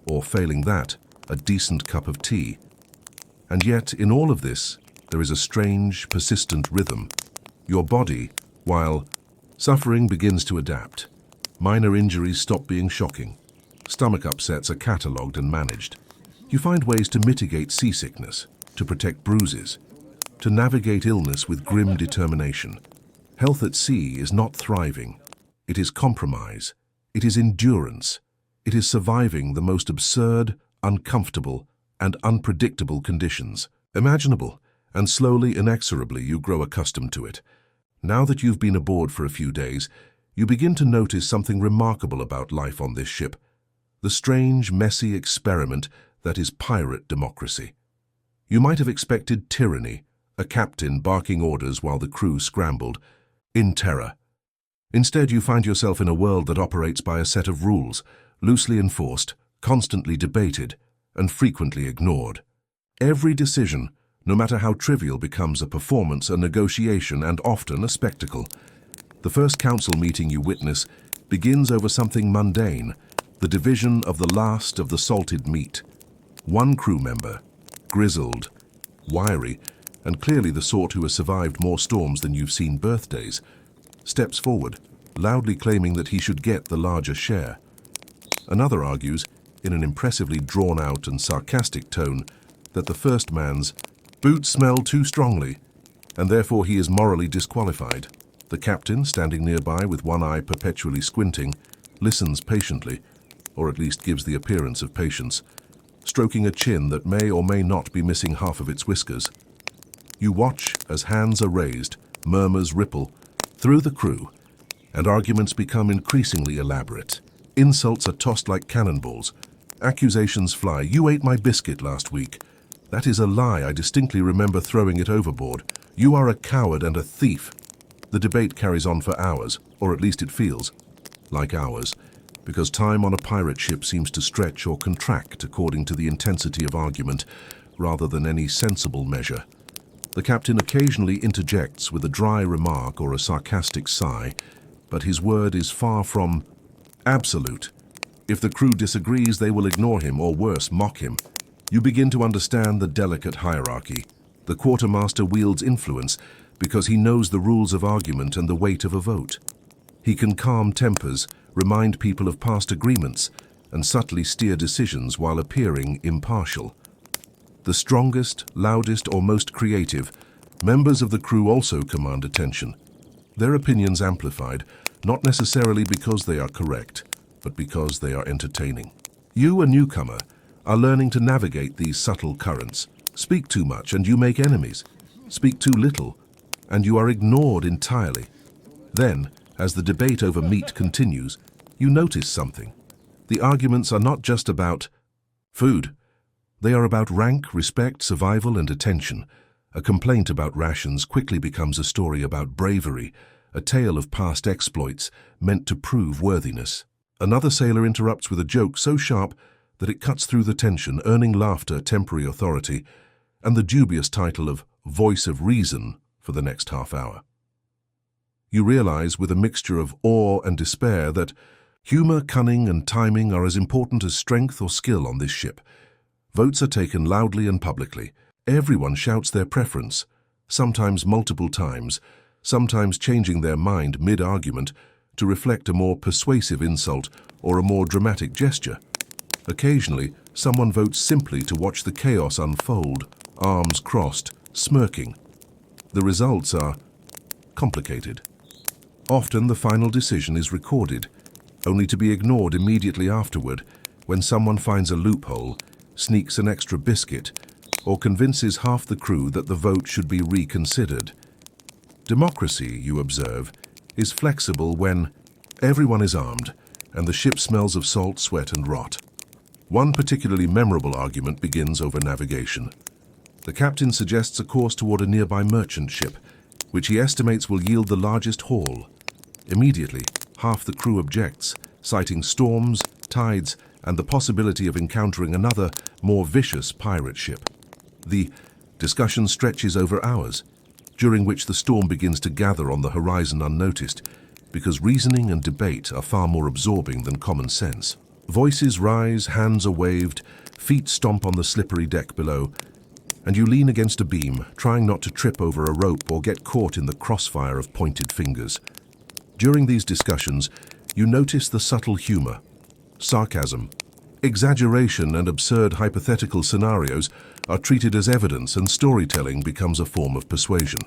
or failing that, a decent cup of tea. And yet, in all of this, there is a strange, persistent rhythm. Your body, while suffering, begins to adapt. Minor injuries stop being shocking. Stomach upsets are catalogued and managed. You find ways to mitigate seasickness, to protect bruises, to navigate illness with grim determination. Health at sea is not thriving. It is compromise. It is endurance. It is surviving the most absurd, uncomfortable, and unpredictable conditions imaginable, and slowly, inexorably, you grow accustomed to it. Now that you've been aboard for a few days, you begin to notice something remarkable about life on this ship, the strange, messy experiment that is pirate democracy. You might have expected tyranny, a captain barking orders while the crew scrambled, in terror. Instead, you find yourself in a world that operates by a set of rules, loosely enforced, constantly debated, and frequently ignored. Every decision, no matter how trivial, becomes a performance, a negotiation, and often a spectacle. The first council meeting you witness begins over something mundane, the division of the last of the salted meat. One crew member, grizzled, wiry, and clearly the sort who has survived more storms than you've seen birthdays, steps forward, loudly claiming that he should get the larger share. Another argues, in an impressively drawn-out and sarcastic tone, that the first man's boots smell too strongly, and therefore he is morally disqualified. The captain, standing nearby with one eye perpetually squinting, listens patiently, or at least gives the appearance of patience, stroking a chin that may or may not be missing half of its whiskers. You watch as hands are raised, murmurs ripple through the crew, and arguments become increasingly elaborate. Insults are tossed like cannonballs. Accusations fly. You ate my biscuit last week. That is a lie. I distinctly remember throwing it overboard. You are a coward and a thief. The debate carries on for hours, or at least it feels like hours, because time on a pirate ship seems to stretch or contract according to the intensity of argument, rather than any sensible measure. The captain occasionally interjects with a dry remark or a sarcastic sigh, but his word is far from absolute. If the crew disagrees, they will ignore him or worse, mock him. You begin to understand the delicate hierarchy. The quartermaster wields influence because he knows the rules of argument and the weight of a vote. He can calm tempers, remind people of past agreements, and subtly steer decisions while appearing impartial. The strongest, loudest, or most creative, members of the crew also command attention. Their opinions amplified, not necessarily because they are correct, but because they are entertaining. You, a newcomer, are learning to navigate these subtle currents. Speak too much and you make enemies. Speak too little and you are ignored entirely. Then, as the debate over meat continues, you notice something. The arguments are not just about food. They are about rank, respect, survival, and attention. A complaint about rations quickly becomes a story about bravery, a tale of past exploits meant to prove worthiness. Another sailor interrupts with a joke so sharp that it cuts through the tension, earning laughter, temporary authority, and the dubious title of Voice of Reason for the next half hour. You realize with a mixture of awe and despair that humor, cunning, and timing are as important as strength or skill on this ship. Votes are taken loudly and publicly. Everyone shouts their preference, sometimes multiple times, sometimes changing their mind mid-argument to reflect a more persuasive insult or a more dramatic gesture. Occasionally, someone votes simply to watch the chaos unfold, arms crossed, smirking. The results are complicated. Often the final decision is recorded, only to be ignored immediately afterward when someone finds a loophole, sneaks an extra biscuit, or convinces half the crew that the vote should be reconsidered. Democracy, you observe, is flexible when everyone is armed and the ship smells of salt, sweat, and rot. One particularly memorable argument begins over navigation. The captain suggests a course toward a nearby merchant ship, which he estimates will yield the largest haul. Immediately, half the crew objects, citing storms, tides, and the possibility of encountering another, more vicious pirate ship. The discussion stretches over hours, during which the storm begins to gather on the horizon unnoticed, because reasoning and debate are far more absorbing than common sense. Voices rise, hands are waved, feet stomp on the slippery deck below, and you lean against a beam, trying not to trip over a rope or get caught in the crossfire of pointed fingers. During these discussions, you notice the subtle humor, sarcasm, exaggeration, and absurd hypothetical scenarios are treated as evidence, and storytelling becomes a form of persuasion.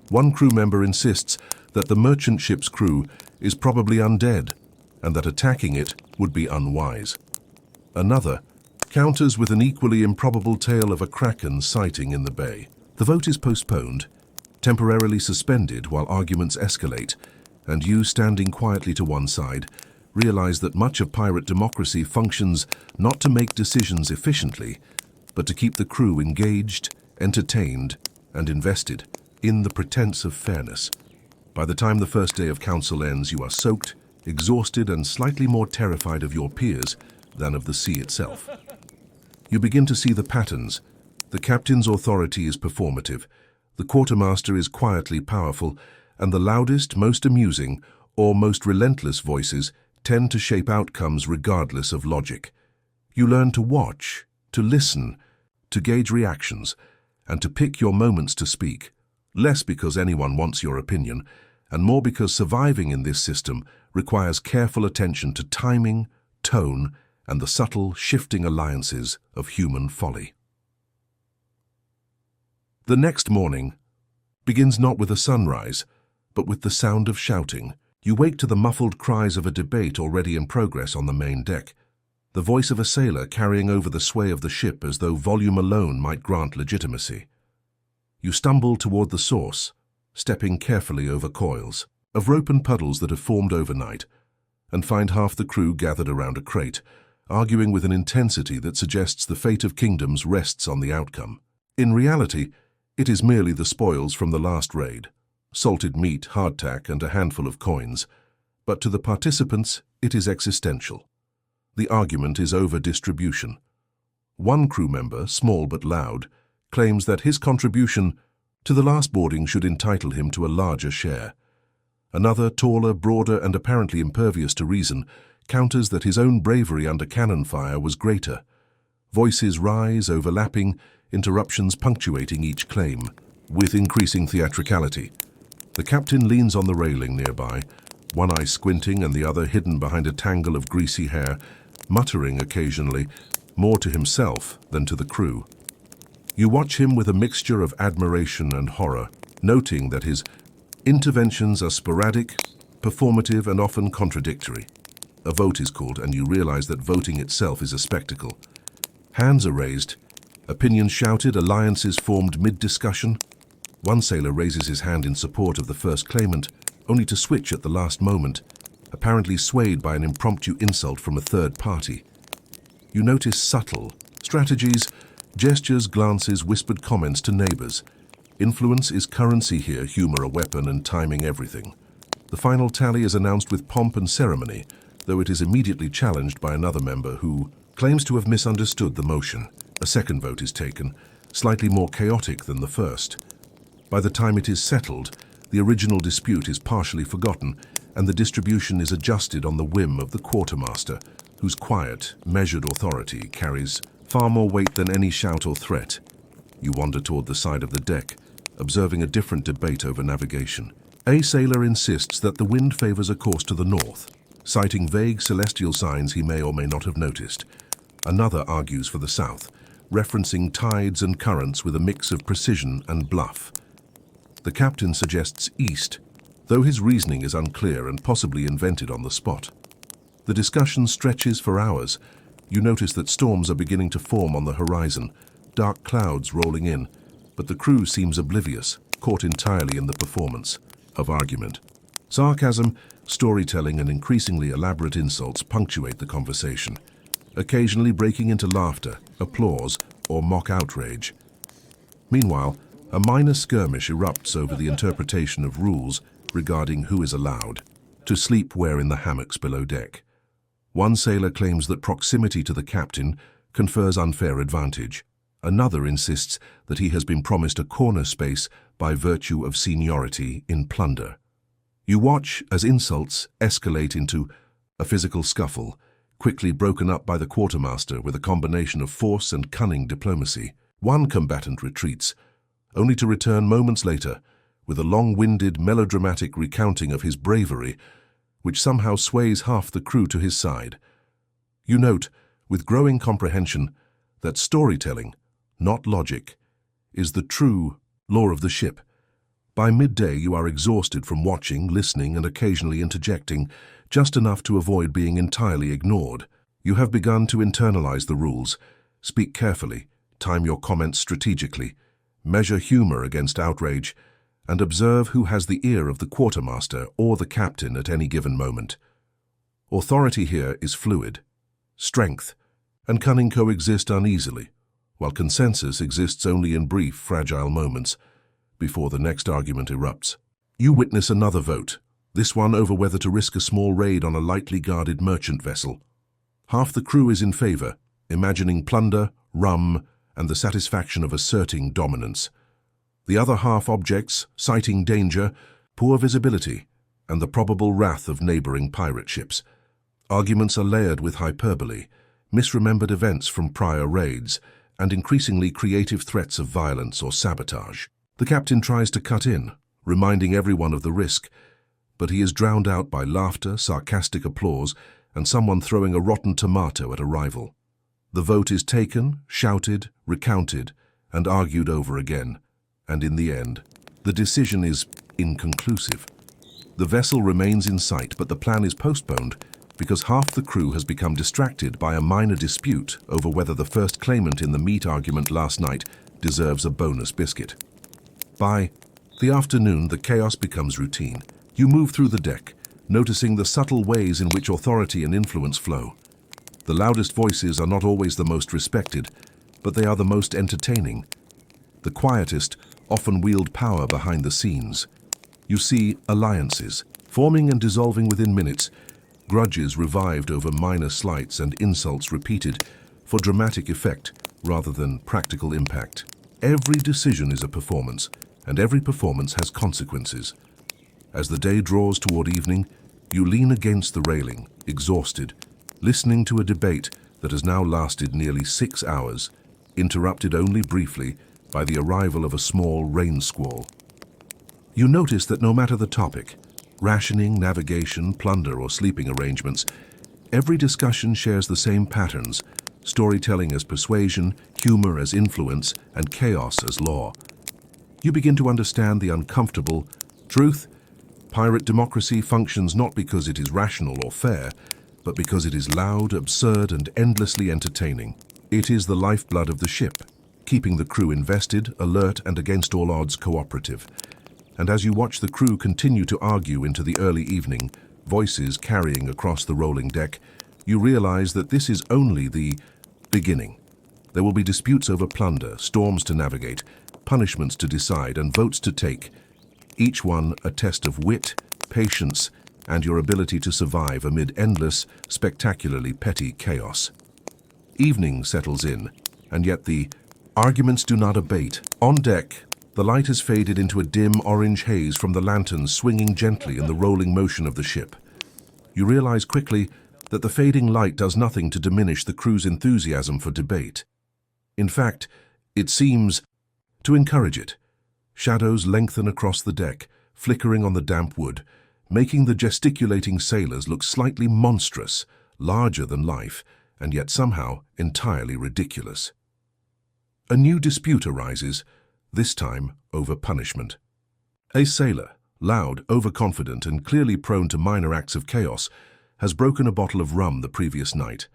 One crew member insists that the merchant ship's crew is probably undead and that attacking it would be unwise. Another counters with an equally improbable tale of a kraken sighting in the bay. The vote is postponed, temporarily suspended while arguments escalate, and you, standing quietly to one side, realize that much of pirate democracy functions not to make decisions efficiently, but to keep the crew engaged, entertained, and invested in the pretense of fairness. By the time the first day of council ends, you are soaked, exhausted, and slightly more terrified of your peers than of the sea itself. You begin to see the patterns. The captain's authority is performative, the quartermaster is quietly powerful, and the loudest, most amusing, or most relentless voices tend to shape outcomes regardless of logic. You learn to watch, to listen, to gauge reactions, and to pick your moments to speak, less because anyone wants your opinion, and more because surviving in this system requires careful attention to timing, tone, and the subtle, shifting alliances of human folly. The next morning begins not with a sunrise, but with the sound of shouting. You wake to the muffled cries of a debate already in progress on the main deck, the voice of a sailor carrying over the sway of the ship as though volume alone might grant legitimacy. You stumble toward the source, stepping carefully over coils of rope and puddles that have formed overnight, and find half the crew gathered around a crate, arguing with an intensity that suggests the fate of kingdoms rests on the outcome. In reality, it is merely the spoils from the last raid, salted meat, hardtack, and a handful of coins, but to the participants it is existential. The argument is over distribution. One crew member, small but loud, claims that his contribution To the last boarding should entitle him to a larger share. Another, taller, broader, and apparently impervious to reason, counters that his own bravery under cannon fire was greater. Voices rise, overlapping, interruptions punctuating each claim, with increasing theatricality. The captain leans on the railing nearby, one eye squinting and the other hidden behind a tangle of greasy hair, muttering occasionally, more to himself than to the crew. You watch him with a mixture of admiration and horror, noting that his interventions are sporadic, performative, and often contradictory. A vote is called, and you realize that voting itself is a spectacle. Hands are raised, opinions shouted, alliances formed mid-discussion. One sailor raises his hand in support of the first claimant, only to switch at the last moment, apparently swayed by an impromptu insult from a third party. You notice subtle strategies, gestures, glances, whispered comments to neighbors. Influence is currency here, humor a weapon, and timing everything. The final tally is announced with pomp and ceremony, though it is immediately challenged by another member who claims to have misunderstood the motion. A second vote is taken, slightly more chaotic than the first. By the time it is settled, the original dispute is partially forgotten, and the distribution is adjusted on the whim of the quartermaster, whose quiet, measured authority carries far more weight than any shout or threat. You wander toward the side of the deck, observing a different debate over navigation. A sailor insists that the wind favors a course to the north, citing vague celestial signs he may or may not have noticed. Another argues for the south, referencing tides and currents with a mix of precision and bluff. The captain suggests east, though his reasoning is unclear and possibly invented on the spot. The discussion stretches for hours. You notice that storms are beginning to form on the horizon, dark clouds rolling in, but the crew seems oblivious, caught entirely in the performance of argument. Sarcasm, storytelling, and increasingly elaborate insults punctuate the conversation, occasionally breaking into laughter, applause, or mock outrage. Meanwhile, a minor skirmish erupts over the interpretation of rules regarding who is allowed to sleep where in the hammocks below deck. One sailor claims that proximity to the captain confers unfair advantage. Another insists that he has been promised a corner space by virtue of seniority in plunder. You watch as insults escalate into a physical scuffle, quickly broken up by the quartermaster with a combination of force and cunning diplomacy. One combatant retreats, only to return moments later with a long-winded, melodramatic recounting of his bravery, which somehow sways half the crew to his side. You note, with growing comprehension, that storytelling, not logic, is the true law of the ship. By midday you are exhausted from watching, listening, and occasionally interjecting, just enough to avoid being entirely ignored. You have begun to internalize the rules, speak carefully, time your comments strategically, measure humor against outrage, and observe who has the ear of the quartermaster or the captain at any given moment. Authority here is fluid. Strength and cunning coexist uneasily, while consensus exists only in brief, fragile moments before the next argument erupts. You witness another vote, this one over whether to risk a small raid on a lightly guarded merchant vessel. Half the crew is in favor, imagining plunder, rum, and the satisfaction of asserting dominance. The other half objects, citing danger, poor visibility, and the probable wrath of neighboring pirate ships. Arguments are layered with hyperbole, misremembered events from prior raids, and increasingly creative threats of violence or sabotage. The captain tries to cut in, reminding everyone of the risk, but he is drowned out by laughter, sarcastic applause, and someone throwing a rotten tomato at a rival. The vote is taken, shouted, recounted, and argued over again, and in the end, the decision is inconclusive. The vessel remains in sight, but the plan is postponed because half the crew has become distracted by a minor dispute over whether the first claimant in the meat argument last night deserves a bonus biscuit. By the afternoon, the chaos becomes routine. You move through the deck, noticing the subtle ways in which authority and influence flow. The loudest voices are not always the most respected, but they are the most entertaining. The quietest often wield power behind the scenes. You see alliances, forming and dissolving within minutes, grudges revived over minor slights, and insults repeated for dramatic effect rather than practical impact. Every decision is a performance, and every performance has consequences. As the day draws toward evening, you lean against the railing, exhausted, listening to a debate that has now lasted nearly 6 hours, interrupted only briefly by the arrival of a small rain squall. You notice that no matter the topic, rationing, navigation, plunder, or sleeping arrangements, every discussion shares the same patterns: storytelling as persuasion, humor as influence, and chaos as law. You begin to understand the uncomfortable truth. Pirate democracy functions not because it is rational or fair, but because it is loud, absurd, and endlessly entertaining. It is the lifeblood of the ship, keeping the crew invested, alert, and against all odds cooperative. And as you watch the crew continue to argue into the early evening, voices carrying across the rolling deck, you realize that this is only the beginning. There will be disputes over plunder, storms to navigate, punishments to decide, and votes to take, each one a test of wit, patience, and your ability to survive amid endless, spectacularly petty chaos. Evening settles in, and yet the arguments do not abate. On deck, the light has faded into a dim orange haze from the lanterns swinging gently in the rolling motion of the ship. You realize quickly that the fading light does nothing to diminish the crew's enthusiasm for debate. In fact, it seems to encourage it. Shadows lengthen across the deck, flickering on the damp wood, making the gesticulating sailors look slightly monstrous, larger than life, and yet somehow entirely ridiculous. A new dispute arises, this time over punishment. A sailor, loud, overconfident, and clearly prone to minor acts of chaos, has broken a bottle of rum the previous night.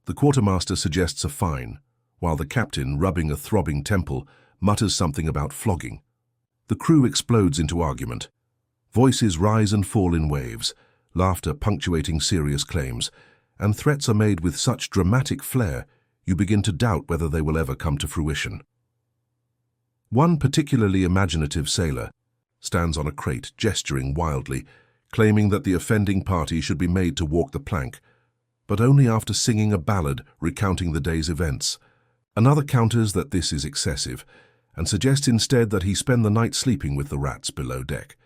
The quartermaster suggests a fine, while the captain, rubbing a throbbing temple, mutters something about flogging. The crew explodes into argument. Voices rise and fall in waves, laughter punctuating serious claims, and threats are made with such dramatic flair you begin to doubt whether they will ever come to fruition. One particularly imaginative sailor stands on a crate, gesturing wildly, claiming that the offending party should be made to walk the plank, but only after singing a ballad recounting the day's events. Another counters that this is excessive, and suggests instead that he spend the night sleeping with the rats below deck.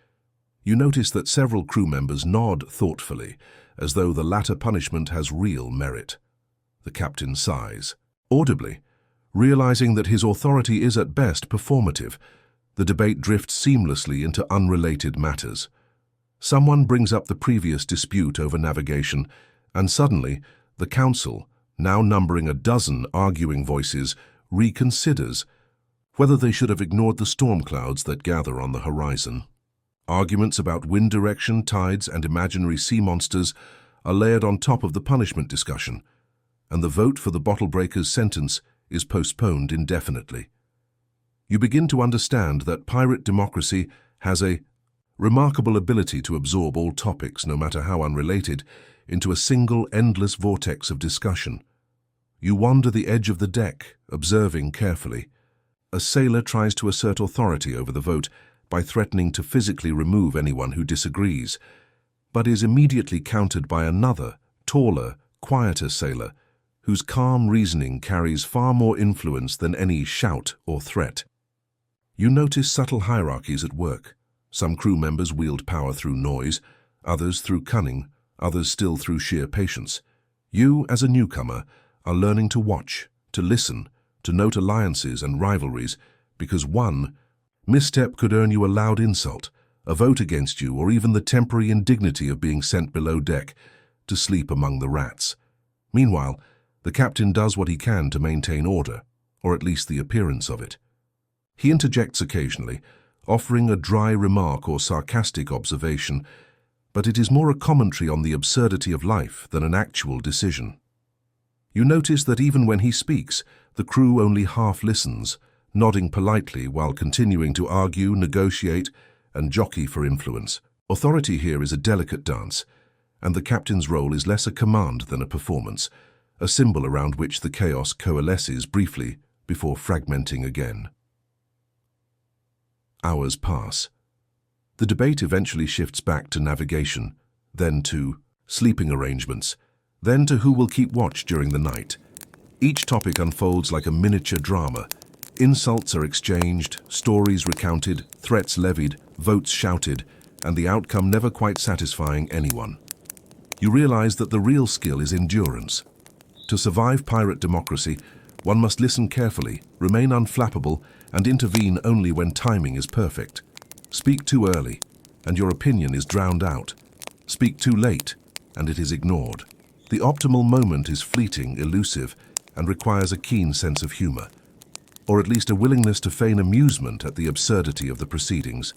You notice that several crew members nod thoughtfully, as though the latter punishment has real merit. The captain sighs, audibly, realizing that his authority is at best performative. The debate drifts seamlessly into unrelated matters. Someone brings up the previous dispute over navigation, and suddenly the council, now numbering a dozen arguing voices, reconsiders whether they should have ignored the storm clouds that gather on the horizon. Arguments about wind direction, tides, and imaginary sea monsters are layered on top of the punishment discussion, and the vote for the bottle breaker's sentence is postponed indefinitely. You begin to understand that pirate democracy has a remarkable ability to absorb all topics, no matter how unrelated, into a single endless vortex of discussion. You wander the edge of the deck, observing carefully. A sailor tries to assert authority over the vote by threatening to physically remove anyone who disagrees, but is immediately countered by another, taller, quieter sailor, whose calm reasoning carries far more influence than any shout or threat. You notice subtle hierarchies at work. Some crew members wield power through noise, others through cunning, others still through sheer patience. You, as a newcomer, are learning to watch, to listen, to note alliances and rivalries, because one misstep could earn you a loud insult, a vote against you, or even the temporary indignity of being sent below deck to sleep among the rats. Meanwhile, the captain does what he can to maintain order, or at least the appearance of it. He interjects occasionally, offering a dry remark or sarcastic observation, but it is more a commentary on the absurdity of life than an actual decision. You notice that even when he speaks, the crew only half listens, nodding politely while continuing to argue, negotiate, and jockey for influence. Authority here is a delicate dance, and the captain's role is less a command than a performance, a symbol around which the chaos coalesces briefly before fragmenting again. Hours pass. The debate eventually shifts back to navigation, then to sleeping arrangements, then to who will keep watch during the night. Each topic unfolds like a miniature drama, Insults are exchanged, stories recounted, threats levied, votes shouted, and the outcome never quite satisfying anyone. You realize that the real skill is endurance. To survive pirate democracy, one must listen carefully, remain unflappable, and intervene only when timing is perfect. Speak too early, and your opinion is drowned out. Speak too late, and it is ignored. The optimal moment is fleeting, elusive, and requires a keen sense of humor, or at least a willingness to feign amusement at the absurdity of the proceedings.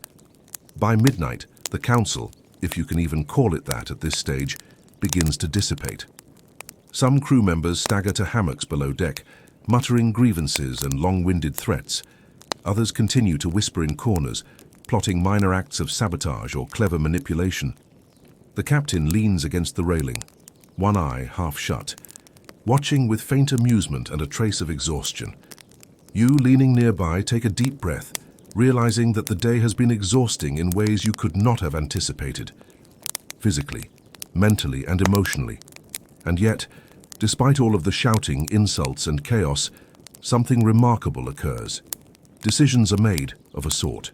By midnight, the council, if you can even call it that at this stage, begins to dissipate. Some crew members stagger to hammocks below deck, muttering grievances and long-winded threats. Others continue to whisper in corners, plotting minor acts of sabotage or clever manipulation. The captain leans against the railing, one eye half shut, watching with faint amusement and a trace of exhaustion. You, leaning nearby, take a deep breath, realizing that the day has been exhausting in ways you could not have anticipated. Physically, mentally, and emotionally. And yet, despite all of the shouting, insults, and chaos, something remarkable occurs. Decisions are made, of a sort.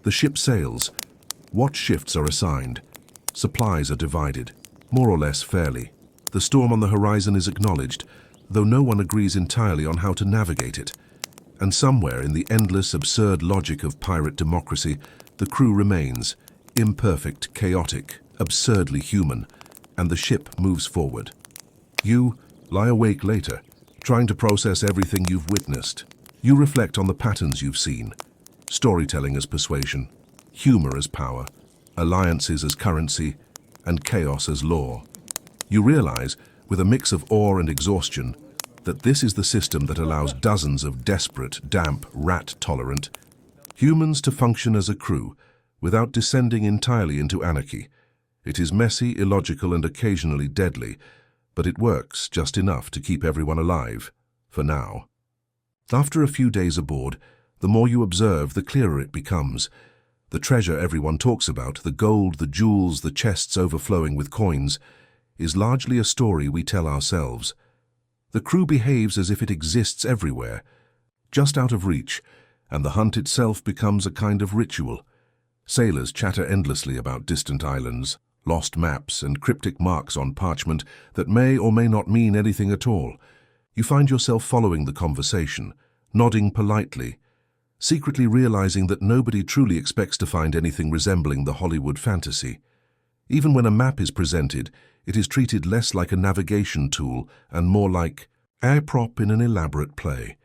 The ship sails. Watch shifts are assigned. Supplies are divided, more or less fairly. The storm on the horizon is acknowledged, though no one agrees entirely on how to navigate it. And somewhere in the endless, absurd logic of pirate democracy, the crew remains, imperfect, chaotic, absurdly human, and the ship moves forward. You lie awake later, trying to process everything you've witnessed. You reflect on the patterns you've seen, storytelling as persuasion, humor as power, alliances as currency, and chaos as law. You realize, with a mix of awe and exhaustion, that this is the system that allows dozens of desperate, damp, rat-tolerant humans to function as a crew without descending entirely into anarchy. It is messy, illogical, and occasionally deadly, but it works just enough to keep everyone alive, for now. After a few days aboard, the more you observe, the clearer it becomes. The treasure everyone talks about, the gold, the jewels, the chests overflowing with coins, is largely a story we tell ourselves. The crew behaves as if it exists everywhere, just out of reach, and the hunt itself becomes a kind of ritual. Sailors chatter endlessly about distant islands, lost maps, and cryptic marks on parchment that may or may not mean anything at all. You find yourself following the conversation, nodding politely, secretly realizing that nobody truly expects to find anything resembling the Hollywood fantasy. Even when a map is presented, it is treated less like a navigation tool and more like a prop in an elaborate play.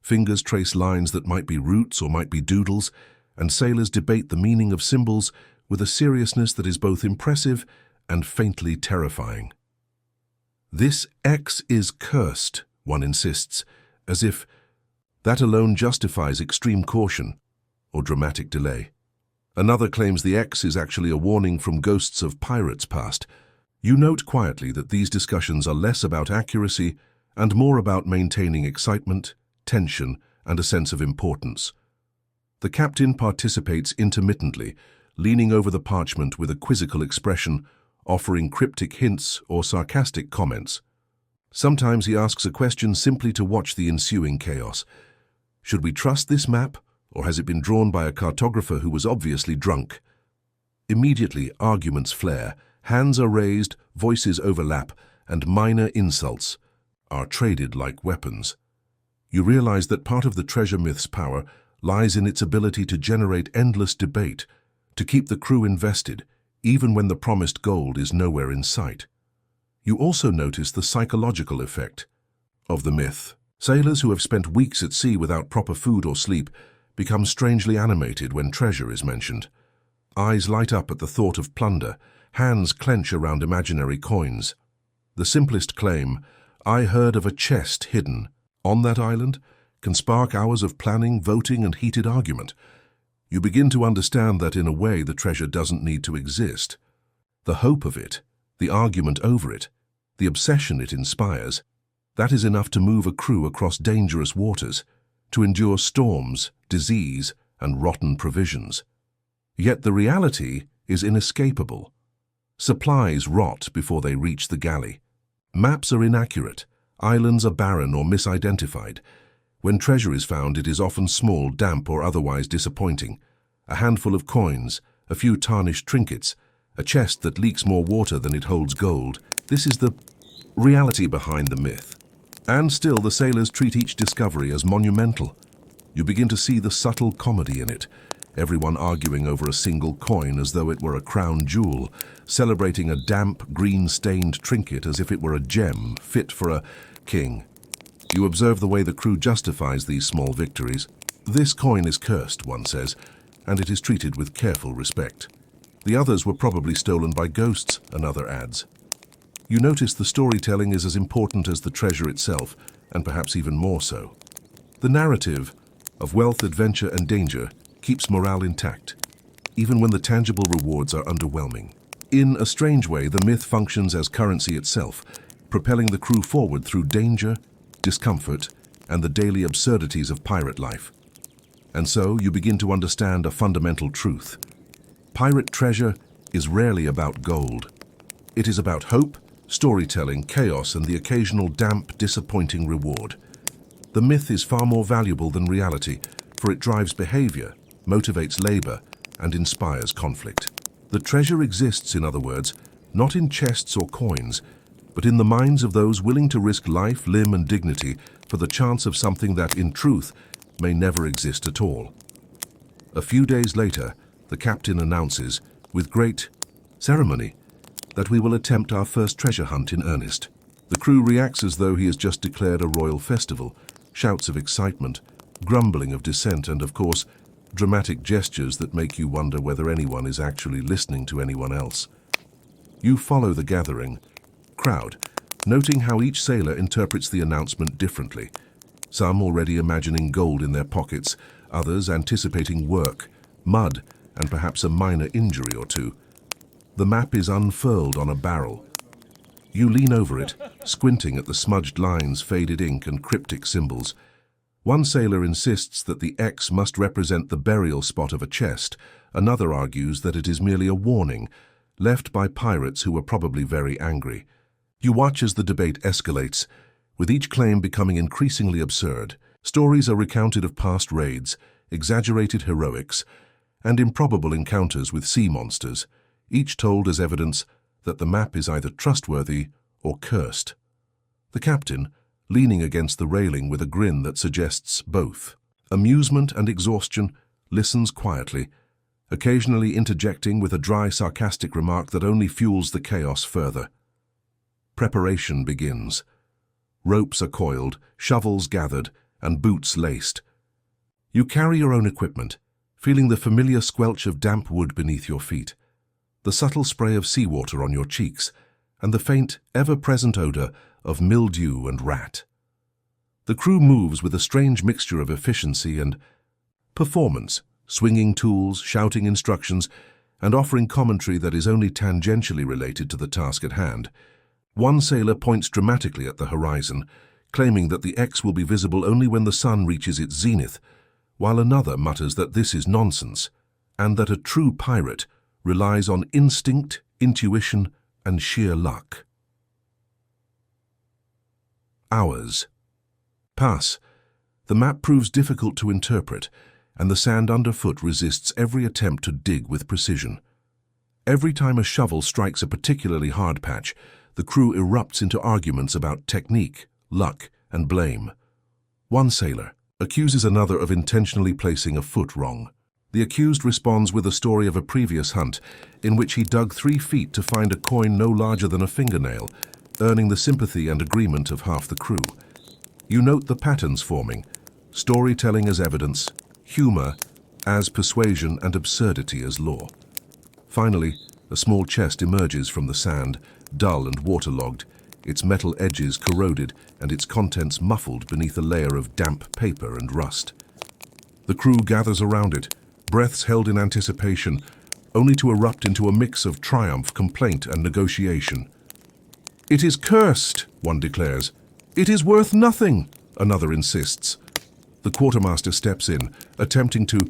Fingers trace lines that might be routes or might be doodles, and sailors debate the meaning of symbols with a seriousness that is both impressive and faintly terrifying. "This X is cursed," one insists, as if that alone justifies extreme caution or dramatic delay. Another claims the X is actually a warning from ghosts of pirates past. You note quietly that these discussions are less about accuracy and more about maintaining excitement, tension, and a sense of importance. The captain participates intermittently, leaning over the parchment with a quizzical expression, offering cryptic hints or sarcastic comments. Sometimes he asks a question simply to watch the ensuing chaos. Should we trust this map, or has it been drawn by a cartographer who was obviously drunk? Immediately, arguments flare, hands are raised, voices overlap, and minor insults are traded like weapons. You realize that part of the treasure myth's power lies in its ability to generate endless debate, to keep the crew invested, even when the promised gold is nowhere in sight. You also notice the psychological effect of the myth. Sailors who have spent weeks at sea without proper food or sleep become strangely animated when treasure is mentioned. Eyes light up at the thought of plunder, hands clench around imaginary coins. The simplest claim, "I heard of a chest hidden on that island," can spark hours of planning, voting, and heated argument. You begin to understand that in a way the treasure doesn't need to exist. The hope of it, the argument over it, the obsession it inspires, that is enough to move a crew across dangerous waters, to endure storms, disease, and rotten provisions. Yet the reality is inescapable. Supplies rot before they reach the galley. Maps are inaccurate, islands are barren or misidentified, When treasure is found, it is often small, damp, or otherwise disappointing. A handful of coins, a few tarnished trinkets, a chest that leaks more water than it holds gold. This is the reality behind the myth. And still, the sailors treat each discovery as monumental. You begin to see the subtle comedy in it. Everyone arguing over a single coin as though it were a crown jewel, celebrating a damp, green-stained trinket as if it were a gem fit for a king. You observe the way the crew justifies these small victories. This coin is cursed, one says, and it is treated with careful respect. The others were probably stolen by ghosts, another adds. You notice the storytelling is as important as the treasure itself, and perhaps even more so. The narrative of wealth, adventure, and danger keeps morale intact, even when the tangible rewards are underwhelming. In a strange way, the myth functions as currency itself, propelling the crew forward through danger, discomfort, and the daily absurdities of pirate life. And so you begin to understand a fundamental truth. Pirate treasure is rarely about gold. It is about hope, storytelling, chaos, and the occasional damp, disappointing reward. The myth is far more valuable than reality, for it drives behavior, motivates labor, and inspires conflict. The treasure exists, in other words, not in chests or coins, but in the minds of those willing to risk life, limb, and dignity for the chance of something that, in truth, may never exist at all. A few days later, the captain announces, with great ceremony, that we will attempt our first treasure hunt in earnest. The crew reacts as though he has just declared a royal festival, shouts of excitement, grumbling of dissent, and, of course, dramatic gestures that make you wonder whether anyone is actually listening to anyone else. You follow the gathering crowd, noting how each sailor interprets the announcement differently. Some already imagining gold in their pockets, others anticipating work, mud, and perhaps a minor injury or two. The map is unfurled on a barrel. You lean over it, squinting at the smudged lines, faded ink, and cryptic symbols. One sailor insists that the X must represent the burial spot of a chest. Another argues that it is merely a warning, left by pirates who were probably very angry. You watch as the debate escalates, with each claim becoming increasingly absurd. Stories are recounted of past raids, exaggerated heroics, and improbable encounters with sea monsters, each told as evidence that the map is either trustworthy or cursed. The captain, leaning against the railing with a grin that suggests both amusement and exhaustion, listens quietly, occasionally interjecting with a dry, sarcastic remark that only fuels the chaos further. Preparation begins. Ropes are coiled, shovels gathered, and boots laced. You carry your own equipment, feeling the familiar squelch of damp wood beneath your feet, the subtle spray of seawater on your cheeks, and the faint, ever-present odor of mildew and rat. The crew moves with a strange mixture of efficiency and performance, swinging tools, shouting instructions, and offering commentary that is only tangentially related to the task at hand. One sailor points dramatically at the horizon, claiming that the X will be visible only when the sun reaches its zenith, while another mutters that this is nonsense, and that a true pirate relies on instinct, intuition, and sheer luck. Hours pass. The map proves difficult to interpret, and the sand underfoot resists every attempt to dig with precision. Every time a shovel strikes a particularly hard patch, the crew erupts into arguments about technique, luck, and blame. One sailor accuses another of intentionally placing a foot wrong. The accused responds with a story of a previous hunt in which he dug 3 feet to find a coin no larger than a fingernail, earning the sympathy and agreement of half the crew. You note the patterns forming, storytelling as evidence, humor as persuasion, and absurdity as law. Finally, a small chest emerges from the sand, dull and waterlogged, its metal edges corroded and its contents muffled beneath a layer of damp paper and rust. The crew gathers around it, breaths held in anticipation, only to erupt into a mix of triumph, complaint, and negotiation. "It is cursed," one declares. "It is worth nothing," another insists. The quartermaster steps in, attempting to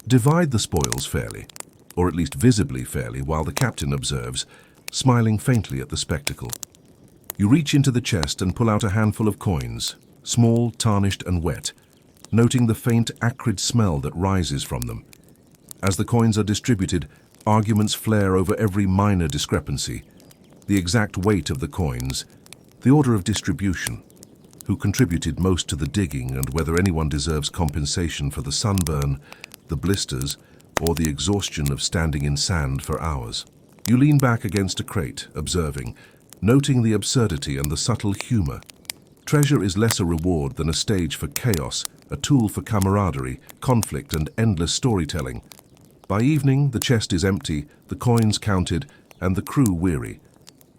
divide the spoils fairly, or at least visibly fairly, while the captain observes, smiling faintly at the spectacle. You reach into the chest and pull out a handful of coins, small, tarnished, and wet. noting the faint, acrid smell that rises from them. As the coins are distributed, arguments flare over every minor discrepancy. The exact weight of the coins, the order of distribution, who contributed most to the digging, and whether anyone deserves compensation for the sunburn, the blisters, or the exhaustion of standing in sand for hours. You lean back against a crate, observing, noting the absurdity and the subtle humor. Treasure is less a reward than a stage for chaos, a tool for camaraderie, conflict, and endless storytelling. By evening, the chest is empty, the coins counted, and the crew weary.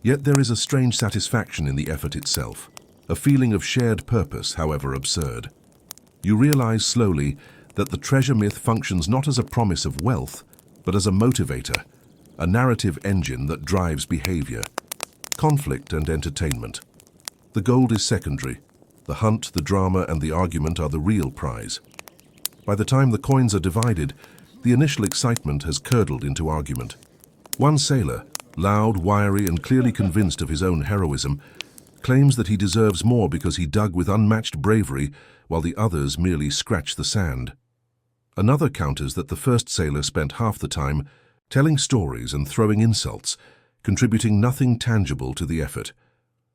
Yet there is a strange satisfaction in the effort itself, a feeling of shared purpose, however absurd. You realize slowly that the treasure myth functions not as a promise of wealth, but as a motivator, a narrative engine that drives behavior, conflict, and entertainment. The gold is secondary. The hunt, the drama, and the argument are the real prize. By the time the coins are divided, the initial excitement has curdled into argument. One sailor, loud, wiry, and clearly convinced of his own heroism, claims that he deserves more because he dug with unmatched bravery, while the others merely scratched the sand. Another counters that the first sailor spent half the time telling stories and throwing insults, contributing nothing tangible to the effort.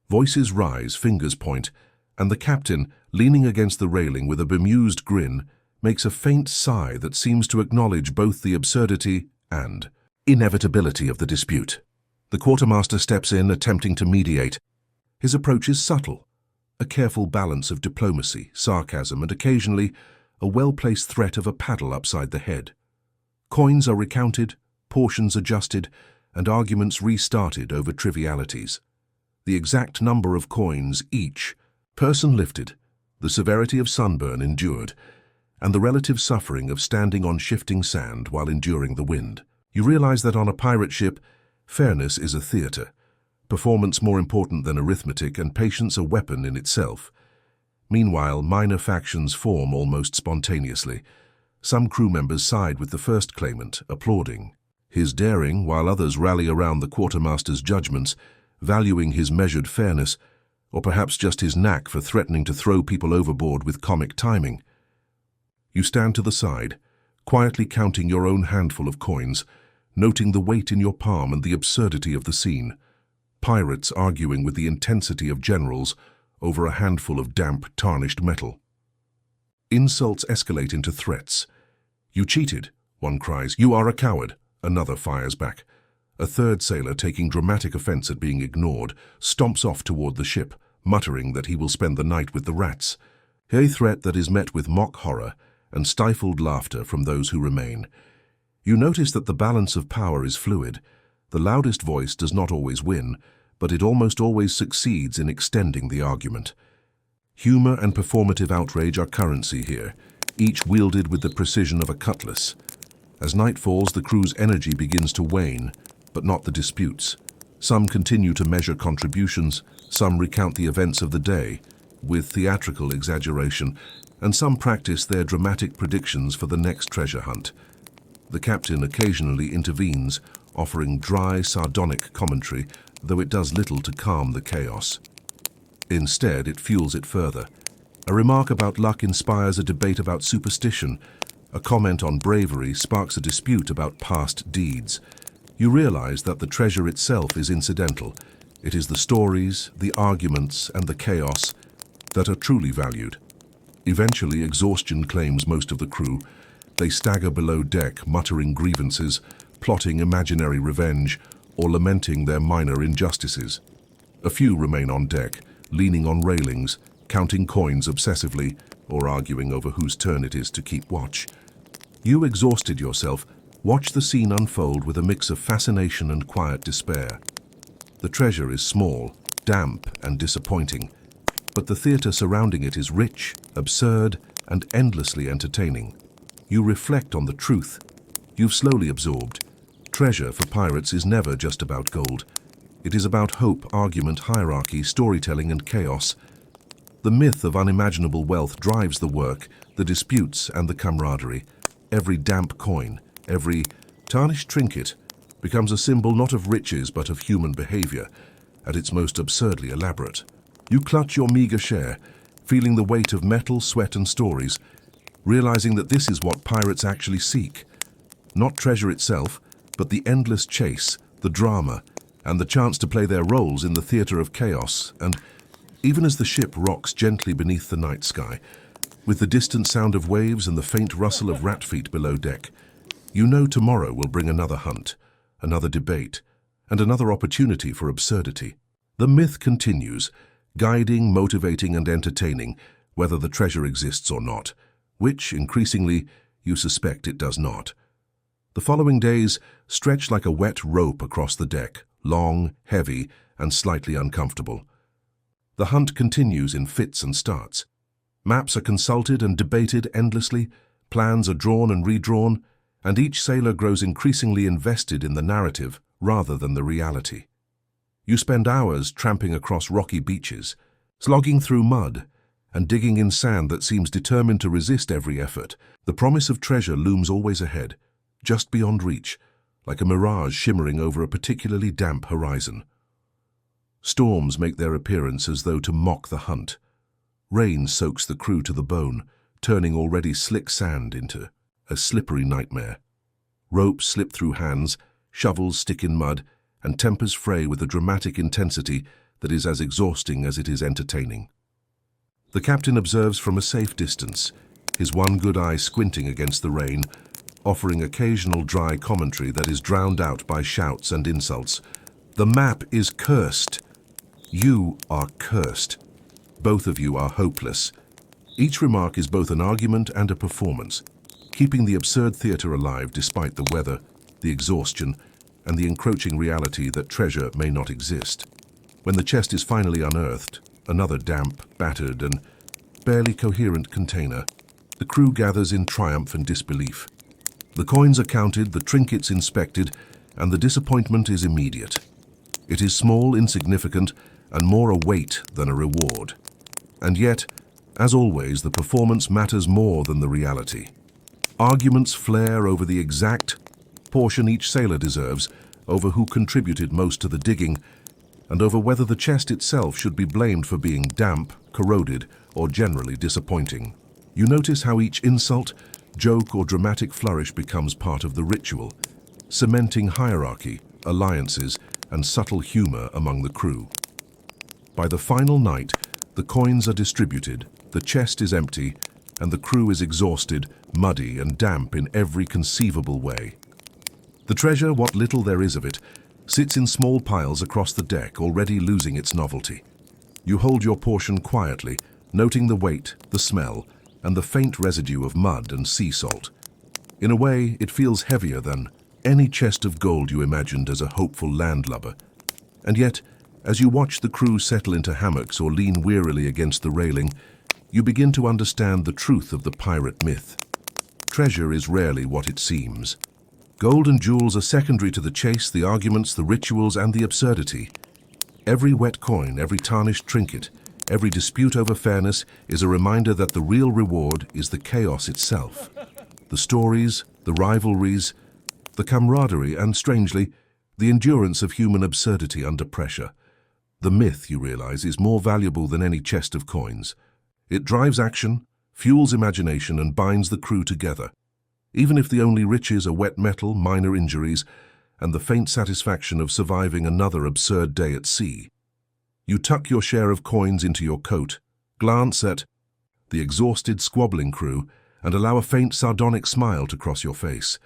Voices rise, fingers point, and the captain, leaning against the railing with a bemused grin, makes a faint sigh that seems to acknowledge both the absurdity and inevitability of the dispute. The quartermaster steps in, attempting to mediate. His approach is subtle, a careful balance of diplomacy, sarcasm, and occasionally a well-placed threat of a paddle upside the head. Coins are recounted, portions adjusted, and arguments restarted over trivialities. The exact number of coins each person lifted, the severity of sunburn endured, and the relative suffering of standing on shifting sand while enduring the wind. You realize that on a pirate ship, fairness is a theater, performance more important than arithmetic, and patience a weapon in itself. Meanwhile, minor factions form almost spontaneously. Some crew members side with the first claimant, applauding his daring, while others rally around the quartermaster's judgments, valuing his measured fairness, or perhaps just his knack for threatening to throw people overboard with comic timing. You stand to the side, quietly counting your own handful of coins, noting the weight in your palm and the absurdity of the scene. Pirates arguing with the intensity of generals over a handful of damp, tarnished metal. Insults escalate into threats. "You cheated," one cries. "You are a coward," another fires back. A third sailor, taking dramatic offense at being ignored, stomps off toward the ship, muttering that he will spend the night with the rats. A threat that is met with mock horror and stifled laughter from those who remain. You notice that the balance of power is fluid. The loudest voice does not always win, but it almost always succeeds in extending the argument. Humor and performative outrage are currency here, each wielded with the precision of a cutlass. As night falls, the crew's energy begins to wane, but not the disputes. Some continue to measure contributions, some recount the events of the day, with theatrical exaggeration, and some practice their dramatic predictions for the next treasure hunt. The captain occasionally intervenes, offering dry, sardonic commentary, though it does little to calm the chaos. Instead, it fuels it further. A remark about luck inspires a debate about superstition. A comment on bravery sparks a dispute about past deeds. You realize that the treasure itself is incidental. It is the stories, the arguments, and the chaos that are truly valued. Eventually, exhaustion claims most of the crew. They stagger below deck, muttering grievances, plotting imaginary revenge, or lamenting their minor injustices. A few remain on deck, leaning on railings, counting coins obsessively, or arguing over whose turn it is to keep watch. You, exhausted yourself, watch the scene unfold with a mix of fascination and quiet despair. The treasure is small, damp, and disappointing, but the theater surrounding it is rich, absurd, and endlessly entertaining. You reflect on the truth you've slowly absorbed. Treasure for pirates is never just about gold. It is about hope, argument, hierarchy, storytelling, and chaos. The myth of unimaginable wealth drives the work, the disputes, and the camaraderie. Every damp coin, every tarnished trinket becomes a symbol not of riches but of human behavior, at its most absurdly elaborate. You clutch your meager share, feeling the weight of metal, sweat, and stories, realizing that this is what pirates actually seek. Not treasure itself, but the endless chase, the drama, and the chance to play their roles in the theater of chaos. And even as the ship rocks gently beneath the night sky, with the distant sound of waves and the faint rustle of rat feet below deck, you know tomorrow will bring another hunt, another debate, and another opportunity for absurdity. The myth continues, guiding, motivating, and entertaining, whether the treasure exists or not, which, increasingly, you suspect it does not. The following days stretch like a wet rope across the deck, long, heavy, and slightly uncomfortable. The hunt continues in fits and starts. Maps are consulted and debated endlessly, plans are drawn and redrawn, and each sailor grows increasingly invested in the narrative rather than the reality. You spend hours tramping across rocky beaches, slogging through mud, and digging in sand that seems determined to resist every effort. The promise of treasure looms always ahead, just beyond reach, like a mirage shimmering over a particularly damp horizon. Storms make their appearance as though to mock the hunt. Rain soaks the crew to the bone, turning already slick sand into a slippery nightmare. Ropes slip through hands, shovels stick in mud, and tempers fray with a dramatic intensity that is as exhausting as it is entertaining. The captain observes from a safe distance, his one good eye squinting against the rain, offering occasional dry commentary that is drowned out by shouts and insults. The map is cursed. You are cursed. Both of you are hopeless. Each remark is both an argument and a performance, keeping the absurd theater alive despite the weather, the exhaustion, and the encroaching reality that treasure may not exist. When the chest is finally unearthed, another damp, battered, and barely coherent container, the crew gathers in triumph and disbelief. The coins are counted, the trinkets inspected, and the disappointment is immediate. It is small, insignificant, and more a weight than a reward. And yet, as always, the performance matters more than the reality. Arguments flare over the exact portion each sailor deserves, over who contributed most to the digging, and over whether the chest itself should be blamed for being damp, corroded, or generally disappointing. You notice how each insult, joke, or dramatic flourish becomes part of the ritual, cementing hierarchy, alliances, and subtle humor among the crew. By the final night, the coins are distributed, the chest is empty, and the crew is exhausted, muddy, and damp in every conceivable way. The treasure, what little there is of it, sits in small piles across the deck, already losing its novelty. You hold your portion quietly, noting the weight, the smell, and the faint residue of mud and sea salt. In a way, it feels heavier than any chest of gold you imagined as a hopeful landlubber. And yet, as you watch the crew settle into hammocks or lean wearily against the railing, you begin to understand the truth of the pirate myth. Treasure is rarely what it seems. Gold and jewels are secondary to the chase, the arguments, the rituals, and the absurdity. Every wet coin, every tarnished trinket, every dispute over fairness is a reminder that the real reward is the chaos itself. The stories, the rivalries, the camaraderie, and, strangely, the endurance of human absurdity under pressure. The myth, you realize, is more valuable than any chest of coins. It drives action, fuels imagination, and binds the crew together. Even if the only riches are wet metal, minor injuries, and the faint satisfaction of surviving another absurd day at sea. You tuck your share of coins into your coat, glance at the exhausted, squabbling crew, and allow a faint, sardonic smile to cross your face.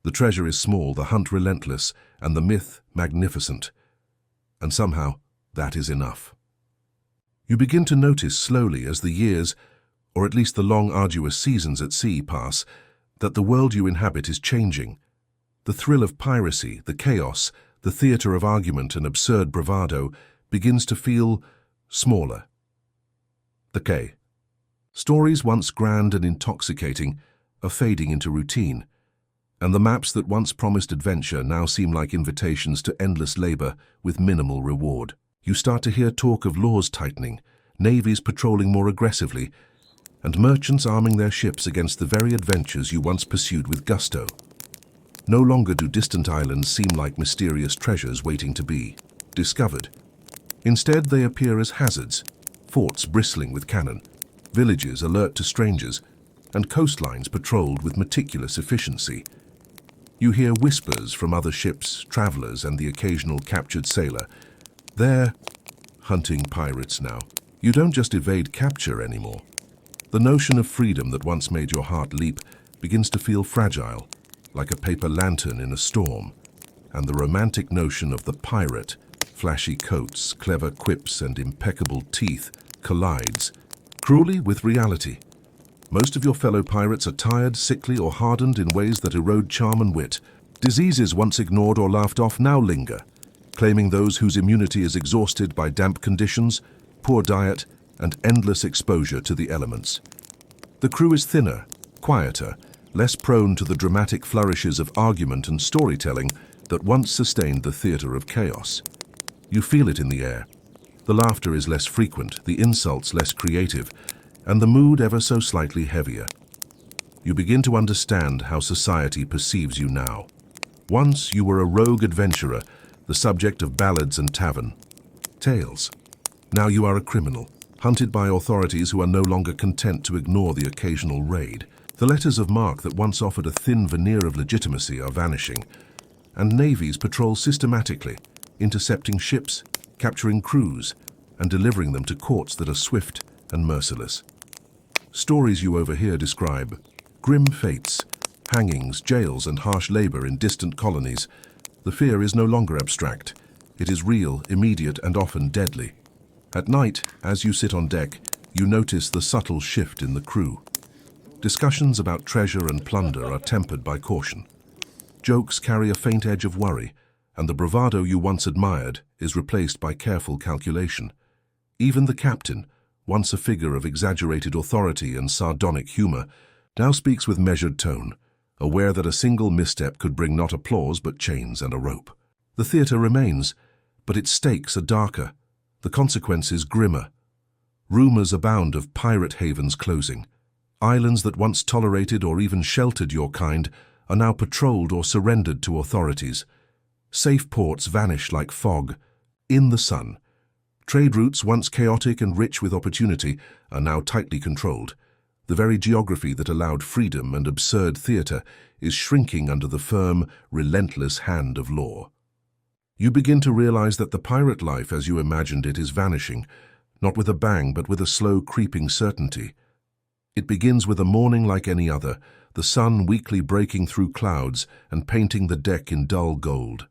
The treasure is small, the hunt relentless, and the myth magnificent. And somehow, that is enough. You begin to notice slowly as the years, or at least the long, arduous seasons at sea pass, that the world you inhabit is changing. The thrill of piracy, the chaos, the theater of argument and absurd bravado begins to feel smaller. The K. Stories once grand and intoxicating are fading into routine, and the maps that once promised adventure now seem like invitations to endless labor with minimal reward. You start to hear talk of laws tightening, navies patrolling more aggressively, and merchants arming their ships against the very adventures you once pursued with gusto. No longer do distant islands seem like mysterious treasures waiting to be discovered. Instead, they appear as hazards, forts bristling with cannon, villages alert to strangers, and coastlines patrolled with meticulous efficiency. You hear whispers from other ships, travelers, and the occasional captured sailor. They're hunting pirates now. You don't just evade capture anymore. The notion of freedom that once made your heart leap begins to feel fragile, like a paper lantern in a storm. And the romantic notion of the pirate, flashy coats, clever quips, and impeccable teeth, collides cruelly with reality. Most of your fellow pirates are tired, sickly, or hardened in ways that erode charm and wit. Diseases once ignored or laughed off now linger, claiming those whose immunity is exhausted by damp conditions, poor diet, and endless exposure to the elements. The crew is thinner, quieter, less prone to the dramatic flourishes of argument and storytelling that once sustained the theater of chaos. You feel it in the air. The laughter is less frequent, the insults less creative, and the mood ever so slightly heavier. You begin to understand how society perceives you now. Once you were a rogue adventurer, the subject of ballads and tavern tales. Now you are a criminal, hunted by authorities who are no longer content to ignore the occasional raid. The letters of marque that once offered a thin veneer of legitimacy are vanishing, and navies patrol systematically, intercepting ships, capturing crews, and delivering them to courts that are swift and merciless. Stories you overhear describe grim fates, hangings, jails, and harsh labor in distant colonies. The fear is no longer abstract. It is real, immediate, and often deadly. At night, as you sit on deck, you notice the subtle shift in the crew. Discussions about treasure and plunder are tempered by caution. Jokes carry a faint edge of worry, and the bravado you once admired is replaced by careful calculation. Even the captain, once a figure of exaggerated authority and sardonic humor, now speaks with measured tone, aware that a single misstep could bring not applause but chains and a rope. The theater remains, but its stakes are darker, the consequences grimmer. Rumors abound of pirate havens closing. Islands that once tolerated or even sheltered your kind are now patrolled or surrendered to authorities. Safe ports vanish like fog in the sun. Trade routes, once chaotic and rich with opportunity, are now tightly controlled. The very geography that allowed freedom and absurd theater is shrinking under the firm, relentless hand of law. You begin to realize that the pirate life as you imagined it is vanishing, not with a bang but with a slow creeping certainty. It begins with a morning like any other, the sun weakly breaking through clouds and painting the deck in dull gold.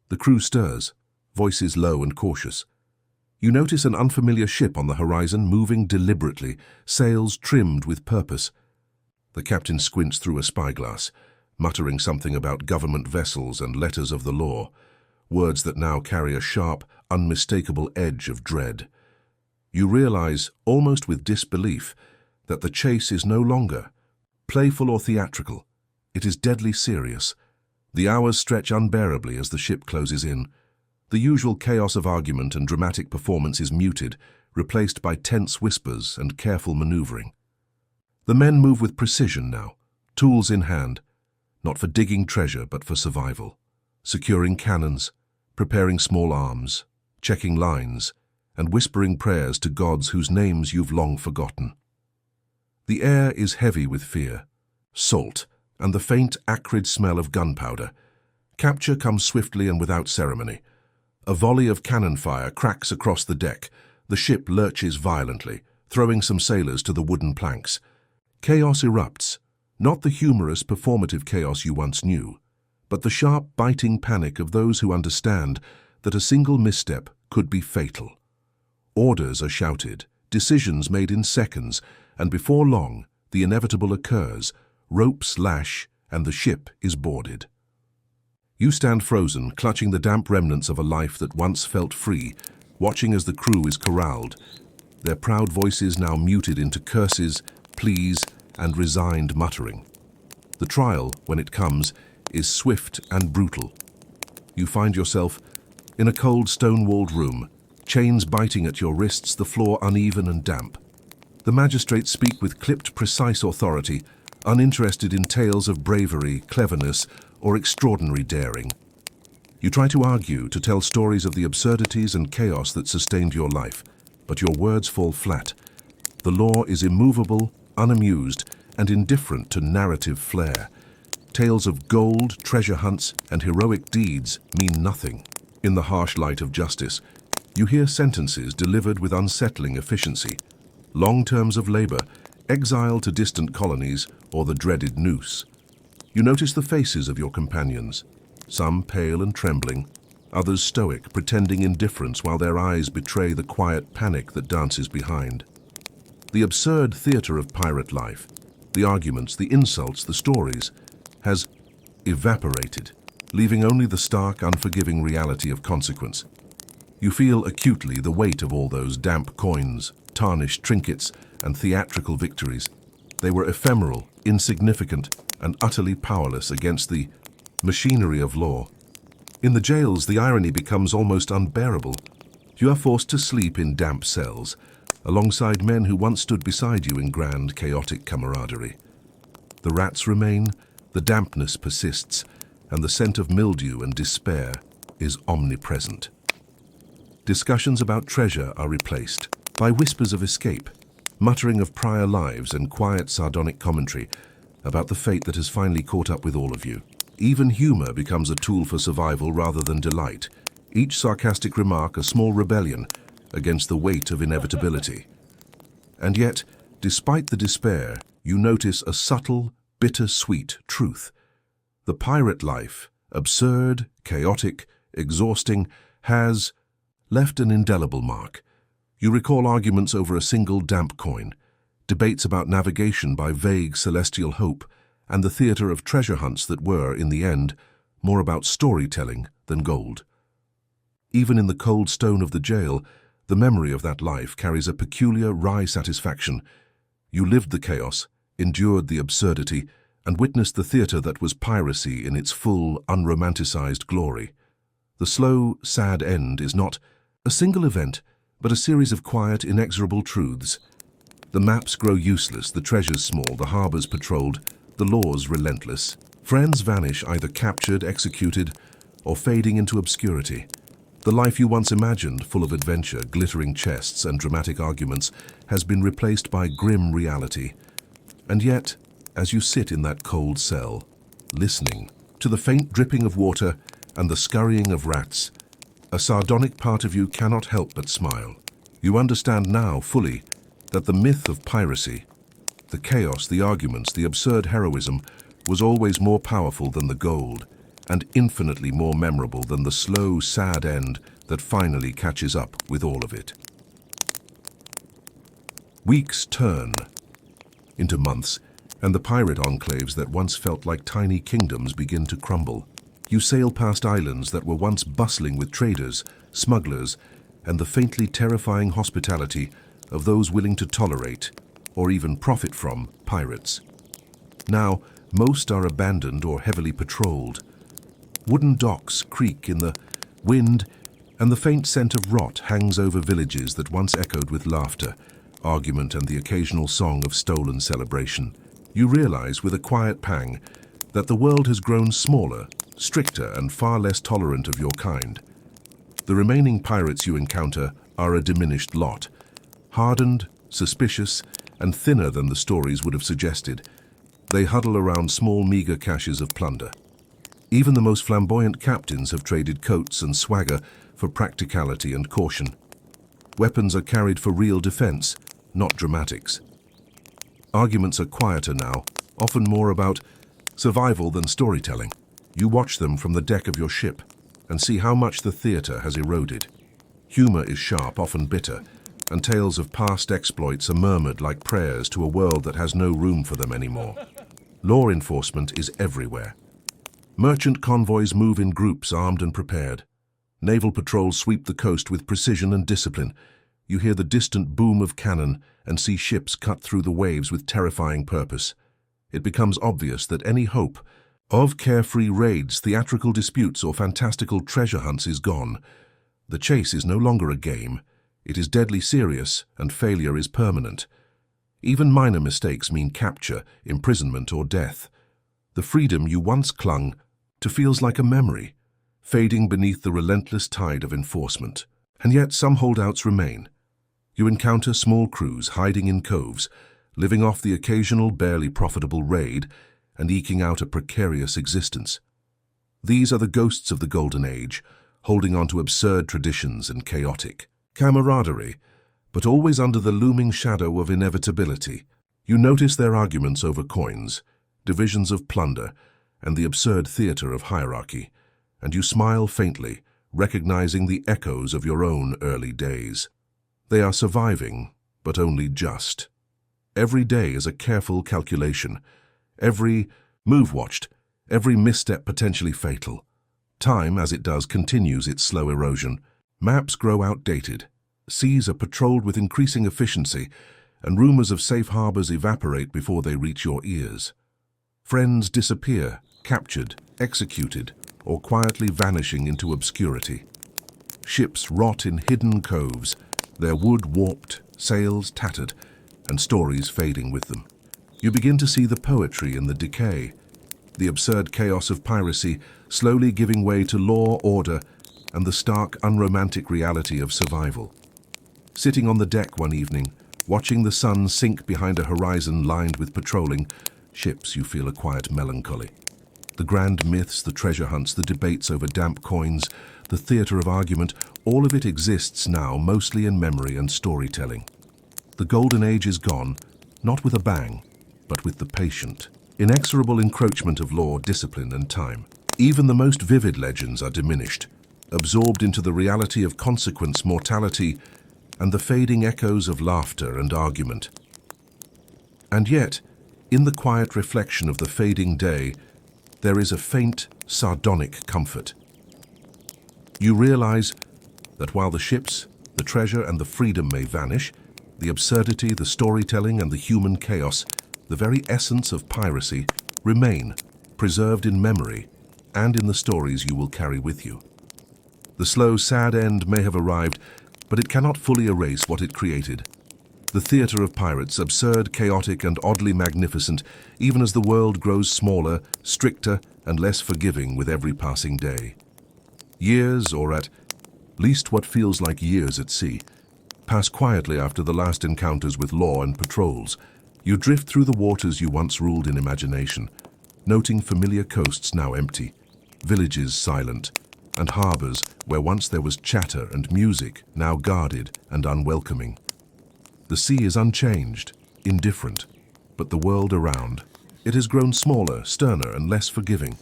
The crew stirs, voices low and cautious. You notice an unfamiliar ship on the horizon moving deliberately, sails trimmed with purpose. The captain squints through a spyglass, muttering something about government vessels and letters of the law, words that now carry a sharp, unmistakable edge of dread. You realize, almost with disbelief, that the chase is no longer playful or theatrical. It is deadly serious. The hours stretch unbearably as the ship closes in. The usual chaos of argument and dramatic performance is muted, replaced by tense whispers and careful maneuvering. The men move with precision now, tools in hand, not for digging treasure but for survival, securing cannons, preparing small arms, checking lines, and whispering prayers to gods whose names you've long forgotten. The air is heavy with fear, salt, and the faint, acrid smell of gunpowder. Capture comes swiftly and without ceremony. A volley of cannon fire cracks across the deck. The ship lurches violently, throwing some sailors to the wooden planks. Chaos erupts, not the humorous, performative chaos you once knew, but the sharp, biting panic of those who understand that a single misstep could be fatal. Orders are shouted, decisions made in seconds, and before long, the inevitable occurs. Ropes lash, and the ship is boarded. You stand frozen, clutching the damp remnants of a life that once felt free, watching as the crew is corralled, their proud voices now muted into curses, pleas, and resigned muttering. The trial, when it comes, is swift and brutal. You find yourself in a cold, stone-walled room, chains biting at your wrists, the floor uneven and damp. The magistrates speak with clipped, precise authority, uninterested in tales of bravery, cleverness, or extraordinary daring. You try to argue, to tell stories of the absurdities and chaos that sustained your life, but your words fall flat. The law is immovable, unamused, and indifferent to narrative flair. Tales of gold, treasure hunts, and heroic deeds mean nothing. In the harsh light of justice, you hear sentences delivered with unsettling efficiency. Long terms of labor, exile to distant colonies, or the dreaded noose. You notice the faces of your companions, some pale and trembling, others stoic, pretending indifference while their eyes betray the quiet panic that dances behind. The absurd theater of pirate life, the arguments, the insults, the stories, has evaporated, leaving only the stark, unforgiving reality of consequence. You feel acutely the weight of all those damp coins, tarnished trinkets, and theatrical victories. They were ephemeral, insignificant, and utterly powerless against the machinery of law. In the jails, the irony becomes almost unbearable. You are forced to sleep in damp cells, alongside men who once stood beside you in grand, chaotic camaraderie. The rats remain, the dampness persists, and the scent of mildew and despair is omnipresent. Discussions about treasure are replaced by whispers of escape, muttering of prior lives and quiet sardonic commentary about the fate that has finally caught up with all of you. Even humor becomes a tool for survival rather than delight, each sarcastic remark a small rebellion against the weight of inevitability. And yet, despite the despair, you notice a subtle, bitter-sweet truth. The pirate life, absurd, chaotic, exhausting, has left an indelible mark. You recall arguments over a single damp coin, debates about navigation by vague celestial hope, and the theater of treasure hunts that were, in the end, more about storytelling than gold. Even in the cold stone of the jail, the memory of that life carries a peculiar wry satisfaction. You lived the chaos, endured the absurdity, and witnessed the theater that was piracy in its full, unromanticized glory. The slow, sad end is not a single event, but a series of quiet, inexorable truths. The maps grow useless, the treasures small, the harbors patrolled, the laws relentless. Friends vanish, either captured, executed, or fading into obscurity. The life you once imagined, full of adventure, glittering chests, and dramatic arguments, has been replaced by grim reality. And yet, as you sit in that cold cell, listening to the faint dripping of water and the scurrying of rats, a sardonic part of you cannot help but smile. You understand now fully that the myth of piracy, the chaos, the arguments, the absurd heroism, was always more powerful than the gold, and infinitely more memorable than the slow, sad end that finally catches up with all of it. Weeks turn into months, and the pirate enclaves that once felt like tiny kingdoms begin to crumble. You sail past islands that were once bustling with traders, smugglers, and the faintly terrifying hospitality of those willing to tolerate, or even profit from, pirates. Now, most are abandoned or heavily patrolled. Wooden docks creak in the wind, and the faint scent of rot hangs over villages that once echoed with laughter, argument, and the occasional song of stolen celebration. You realize with a quiet pang that the world has grown smaller, stricter, and far less tolerant of your kind. The remaining pirates you encounter are a diminished lot, hardened, suspicious, and thinner than the stories would have suggested. They huddle around small, meager caches of plunder. Even the most flamboyant captains have traded coats and swagger for practicality and caution. Weapons are carried for real defense, not dramatics. Arguments are quieter now, often more about survival than storytelling. You watch them from the deck of your ship and see how much the theater has eroded. Humor is sharp, often bitter, and tales of past exploits are murmured like prayers to a world that has no room for them anymore. Law enforcement is everywhere. Merchant convoys move in groups, armed and prepared. Naval patrols sweep the coast with precision and discipline. You hear the distant boom of cannon and see ships cut through the waves with terrifying purpose. It becomes obvious that any hope of carefree raids, theatrical disputes, or fantastical treasure hunts is gone. The chase is no longer a game. It is deadly serious, and failure is permanent. Even minor mistakes mean capture, imprisonment, or death. The freedom you once clung to feels like a memory, fading beneath the relentless tide of enforcement. And yet some holdouts remain. You encounter small crews hiding in coves, living off the occasional barely profitable raid and eking out a precarious existence. These are the ghosts of the Golden Age, holding on to absurd traditions and chaotic camaraderie, but always under the looming shadow of inevitability. You notice their arguments over coins, divisions of plunder, and the absurd theater of hierarchy, and you smile faintly, recognizing the echoes of your own early days. They are surviving, but only just. Every day is a careful calculation, every move watched, every misstep potentially fatal. Time, as it does, continues its slow erosion. Maps grow outdated, seas are patrolled with increasing efficiency, and rumors of safe harbors evaporate before they reach your ears. Friends disappear, captured, executed, or quietly vanishing into obscurity. Ships rot in hidden coves, their wood warped, sails tattered, and stories fading with them. You begin to see the poetry in the decay, the absurd chaos of piracy slowly giving way to law, order, and the stark, unromantic reality of survival. Sitting on the deck one evening, watching the sun sink behind a horizon lined with patrolling ships, you feel a quiet melancholy. The grand myths, the treasure hunts, the debates over damp coins, the theater of argument, all of it exists now mostly in memory and storytelling. The Golden Age is gone, not with a bang, but with the patient, inexorable encroachment of law, discipline, and time. Even the most vivid legends are diminished, absorbed into the reality of consequence, mortality, and the fading echoes of laughter and argument. And yet, in the quiet reflection of the fading day, there is a faint, sardonic comfort. You realize that while the ships, the treasure, and the freedom may vanish, the absurdity, the storytelling, and the human chaos, the very essence of piracy, remain, preserved in memory and in the stories you will carry with you. The slow, sad end may have arrived, but it cannot fully erase what it created. The theater of pirates, absurd, chaotic, and oddly magnificent, even as the world grows smaller, stricter, and less forgiving with every passing day. Years, or at least what feels like years at sea, pass quietly after the last encounters with law and patrols. You drift through the waters you once ruled in imagination, noting familiar coasts now empty, villages silent, and harbors where once there was chatter and music, now guarded and unwelcoming. The sea is unchanged, indifferent, but the world around, it has grown smaller, sterner, and less forgiving.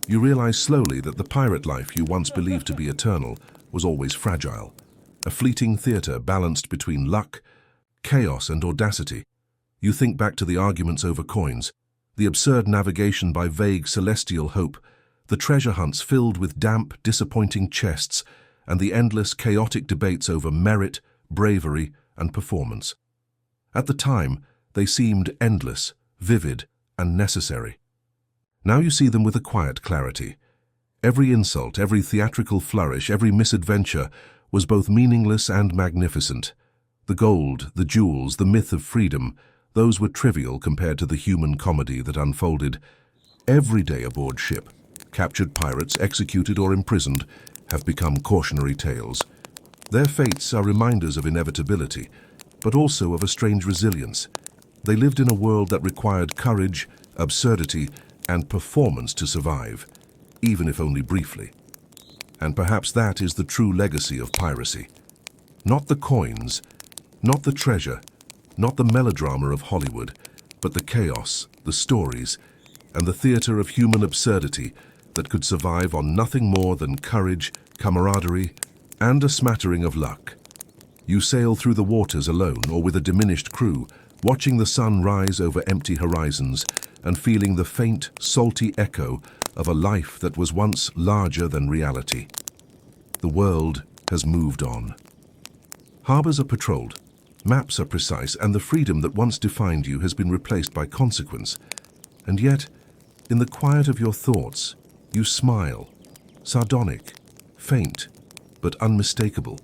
You realize slowly that the pirate life you once believed to be eternal was always fragile, a fleeting theater balanced between luck, chaos, and audacity. You think back to the arguments over coins, the absurd navigation by vague celestial hope, the treasure hunts filled with damp, disappointing chests, and the endless, chaotic debates over merit, bravery, and performance. At the time, they seemed endless, vivid, and necessary. Now you see them with a quiet clarity. Every insult, every theatrical flourish, every misadventure was both meaningless and magnificent. The gold, the jewels, the myth of freedom, those were trivial compared to the human comedy that unfolded every day aboard ship. Captured pirates, executed or imprisoned, have become cautionary tales. Their fates are reminders of inevitability, but also of a strange resilience. They lived in a world that required courage, absurdity, and performance to survive, even if only briefly. And perhaps that is the true legacy of piracy. Not the coins, not the treasure, not the melodrama of Hollywood, but the chaos, the stories, and the theater of human absurdity that could survive on nothing more than courage, camaraderie, and a smattering of luck. You sail through the waters alone or with a diminished crew, watching the sun rise over empty horizons and feeling the faint, salty echo of a life that was once larger than reality. The world has moved on. Harbors are patrolled, maps are precise, and the freedom that once defined you has been replaced by consequence. And yet, in the quiet of your thoughts, you smile, sardonic, faint, but unmistakable.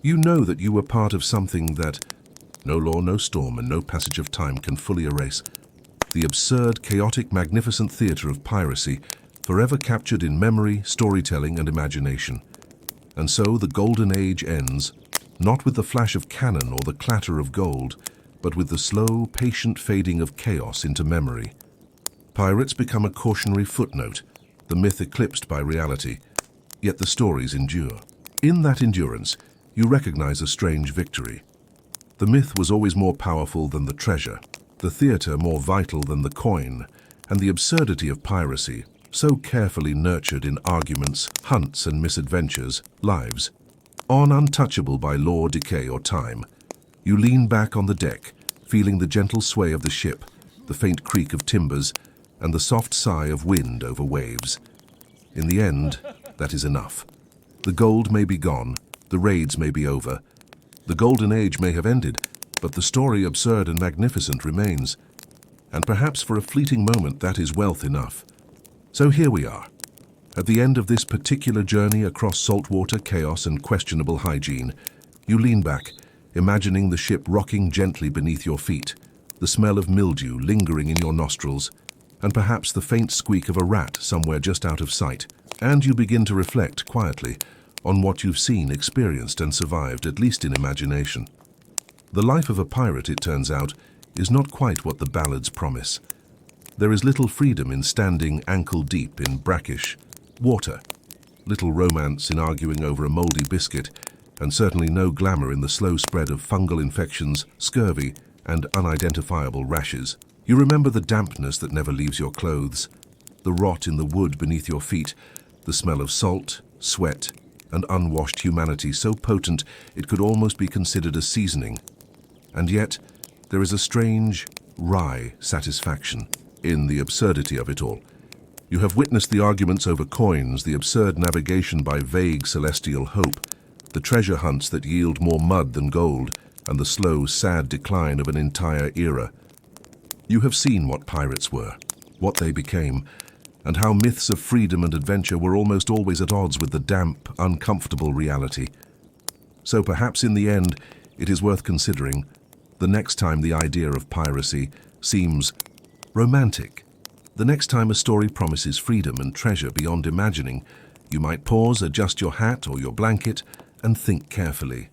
You know that you were part of something that no law, no storm, and no passage of time can fully erase. The absurd, chaotic, magnificent theater of piracy, forever captured in memory, storytelling, and imagination. And so the Golden Age ends, not with the flash of cannon or the clatter of gold, but with the slow, patient fading of chaos into memory. Pirates become a cautionary footnote, the myth eclipsed by reality, yet the stories endure. In that endurance, you recognize a strange victory. The myth was always more powerful than the treasure, the theater more vital than the coin, and the absurdity of piracy, so carefully nurtured in arguments, hunts, and misadventures, lives. On untouchable by law, decay, or time, you lean back on the deck, feeling the gentle sway of the ship, the faint creak of timbers, and the soft sigh of wind over waves. In the end, that is enough. The gold may be gone, the raids may be over, the golden age may have ended, but the story, absurd and magnificent, remains. And perhaps for a fleeting moment that is wealth enough. So here we are, at the end of this particular journey across saltwater, chaos, and questionable hygiene. You lean back, imagining the ship rocking gently beneath your feet, the smell of mildew lingering in your nostrils, and perhaps the faint squeak of a rat somewhere just out of sight. And you begin to reflect quietly on what you've seen, experienced, and survived, at least in imagination. The life of a pirate, it turns out, is not quite what the ballads promise. There is little freedom in standing ankle-deep in brackish water, little romance in arguing over a moldy biscuit, and certainly no glamour in the slow spread of fungal infections, scurvy, and unidentifiable rashes. You remember the dampness that never leaves your clothes, the rot in the wood beneath your feet, the smell of salt, sweat, and unwashed humanity so potent it could almost be considered a seasoning. And yet, there is a strange, wry satisfaction in the absurdity of it all. You have witnessed the arguments over coins, the absurd navigation by vague celestial hope, the treasure hunts that yield more mud than gold, and the slow, sad decline of an entire era. You have seen what pirates were, what they became, and how myths of freedom and adventure were almost always at odds with the damp, uncomfortable reality. So perhaps in the end, it is worth considering the next time the idea of piracy seems romantic. The next time a story promises freedom and treasure beyond imagining, you might pause, adjust your hat or your blanket, and think carefully.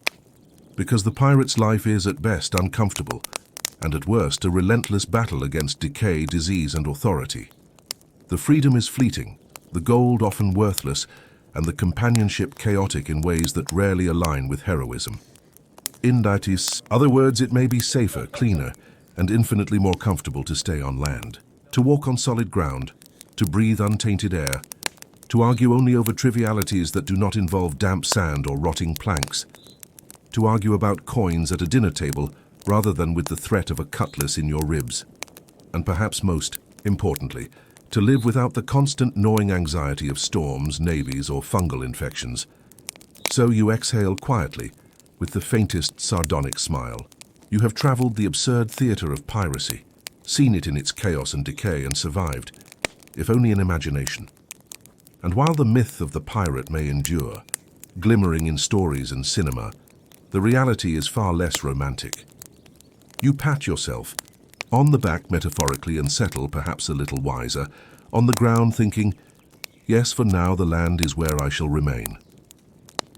Because the pirate's life is at best uncomfortable, and at worst a relentless battle against decay, disease, and authority. The freedom is fleeting, the gold often worthless, and the companionship chaotic in ways that rarely align with heroism. In other words, it may be safer, cleaner, and infinitely more comfortable to stay on land, to walk on solid ground, to breathe untainted air, to argue only over trivialities that do not involve damp sand or rotting planks, to argue about coins at a dinner table rather than with the threat of a cutlass in your ribs, and perhaps most importantly, to live without the constant gnawing anxiety of storms, navies, or fungal infections. So you exhale quietly, with the faintest sardonic smile. You have traveled the absurd theater of piracy, seen it in its chaos and decay, and survived, if only in imagination. And while the myth of the pirate may endure, glimmering in stories and cinema, the reality is far less romantic. You pat yourself on the back metaphorically and settle, perhaps a little wiser, on the ground thinking, yes, for now the land is where I shall remain.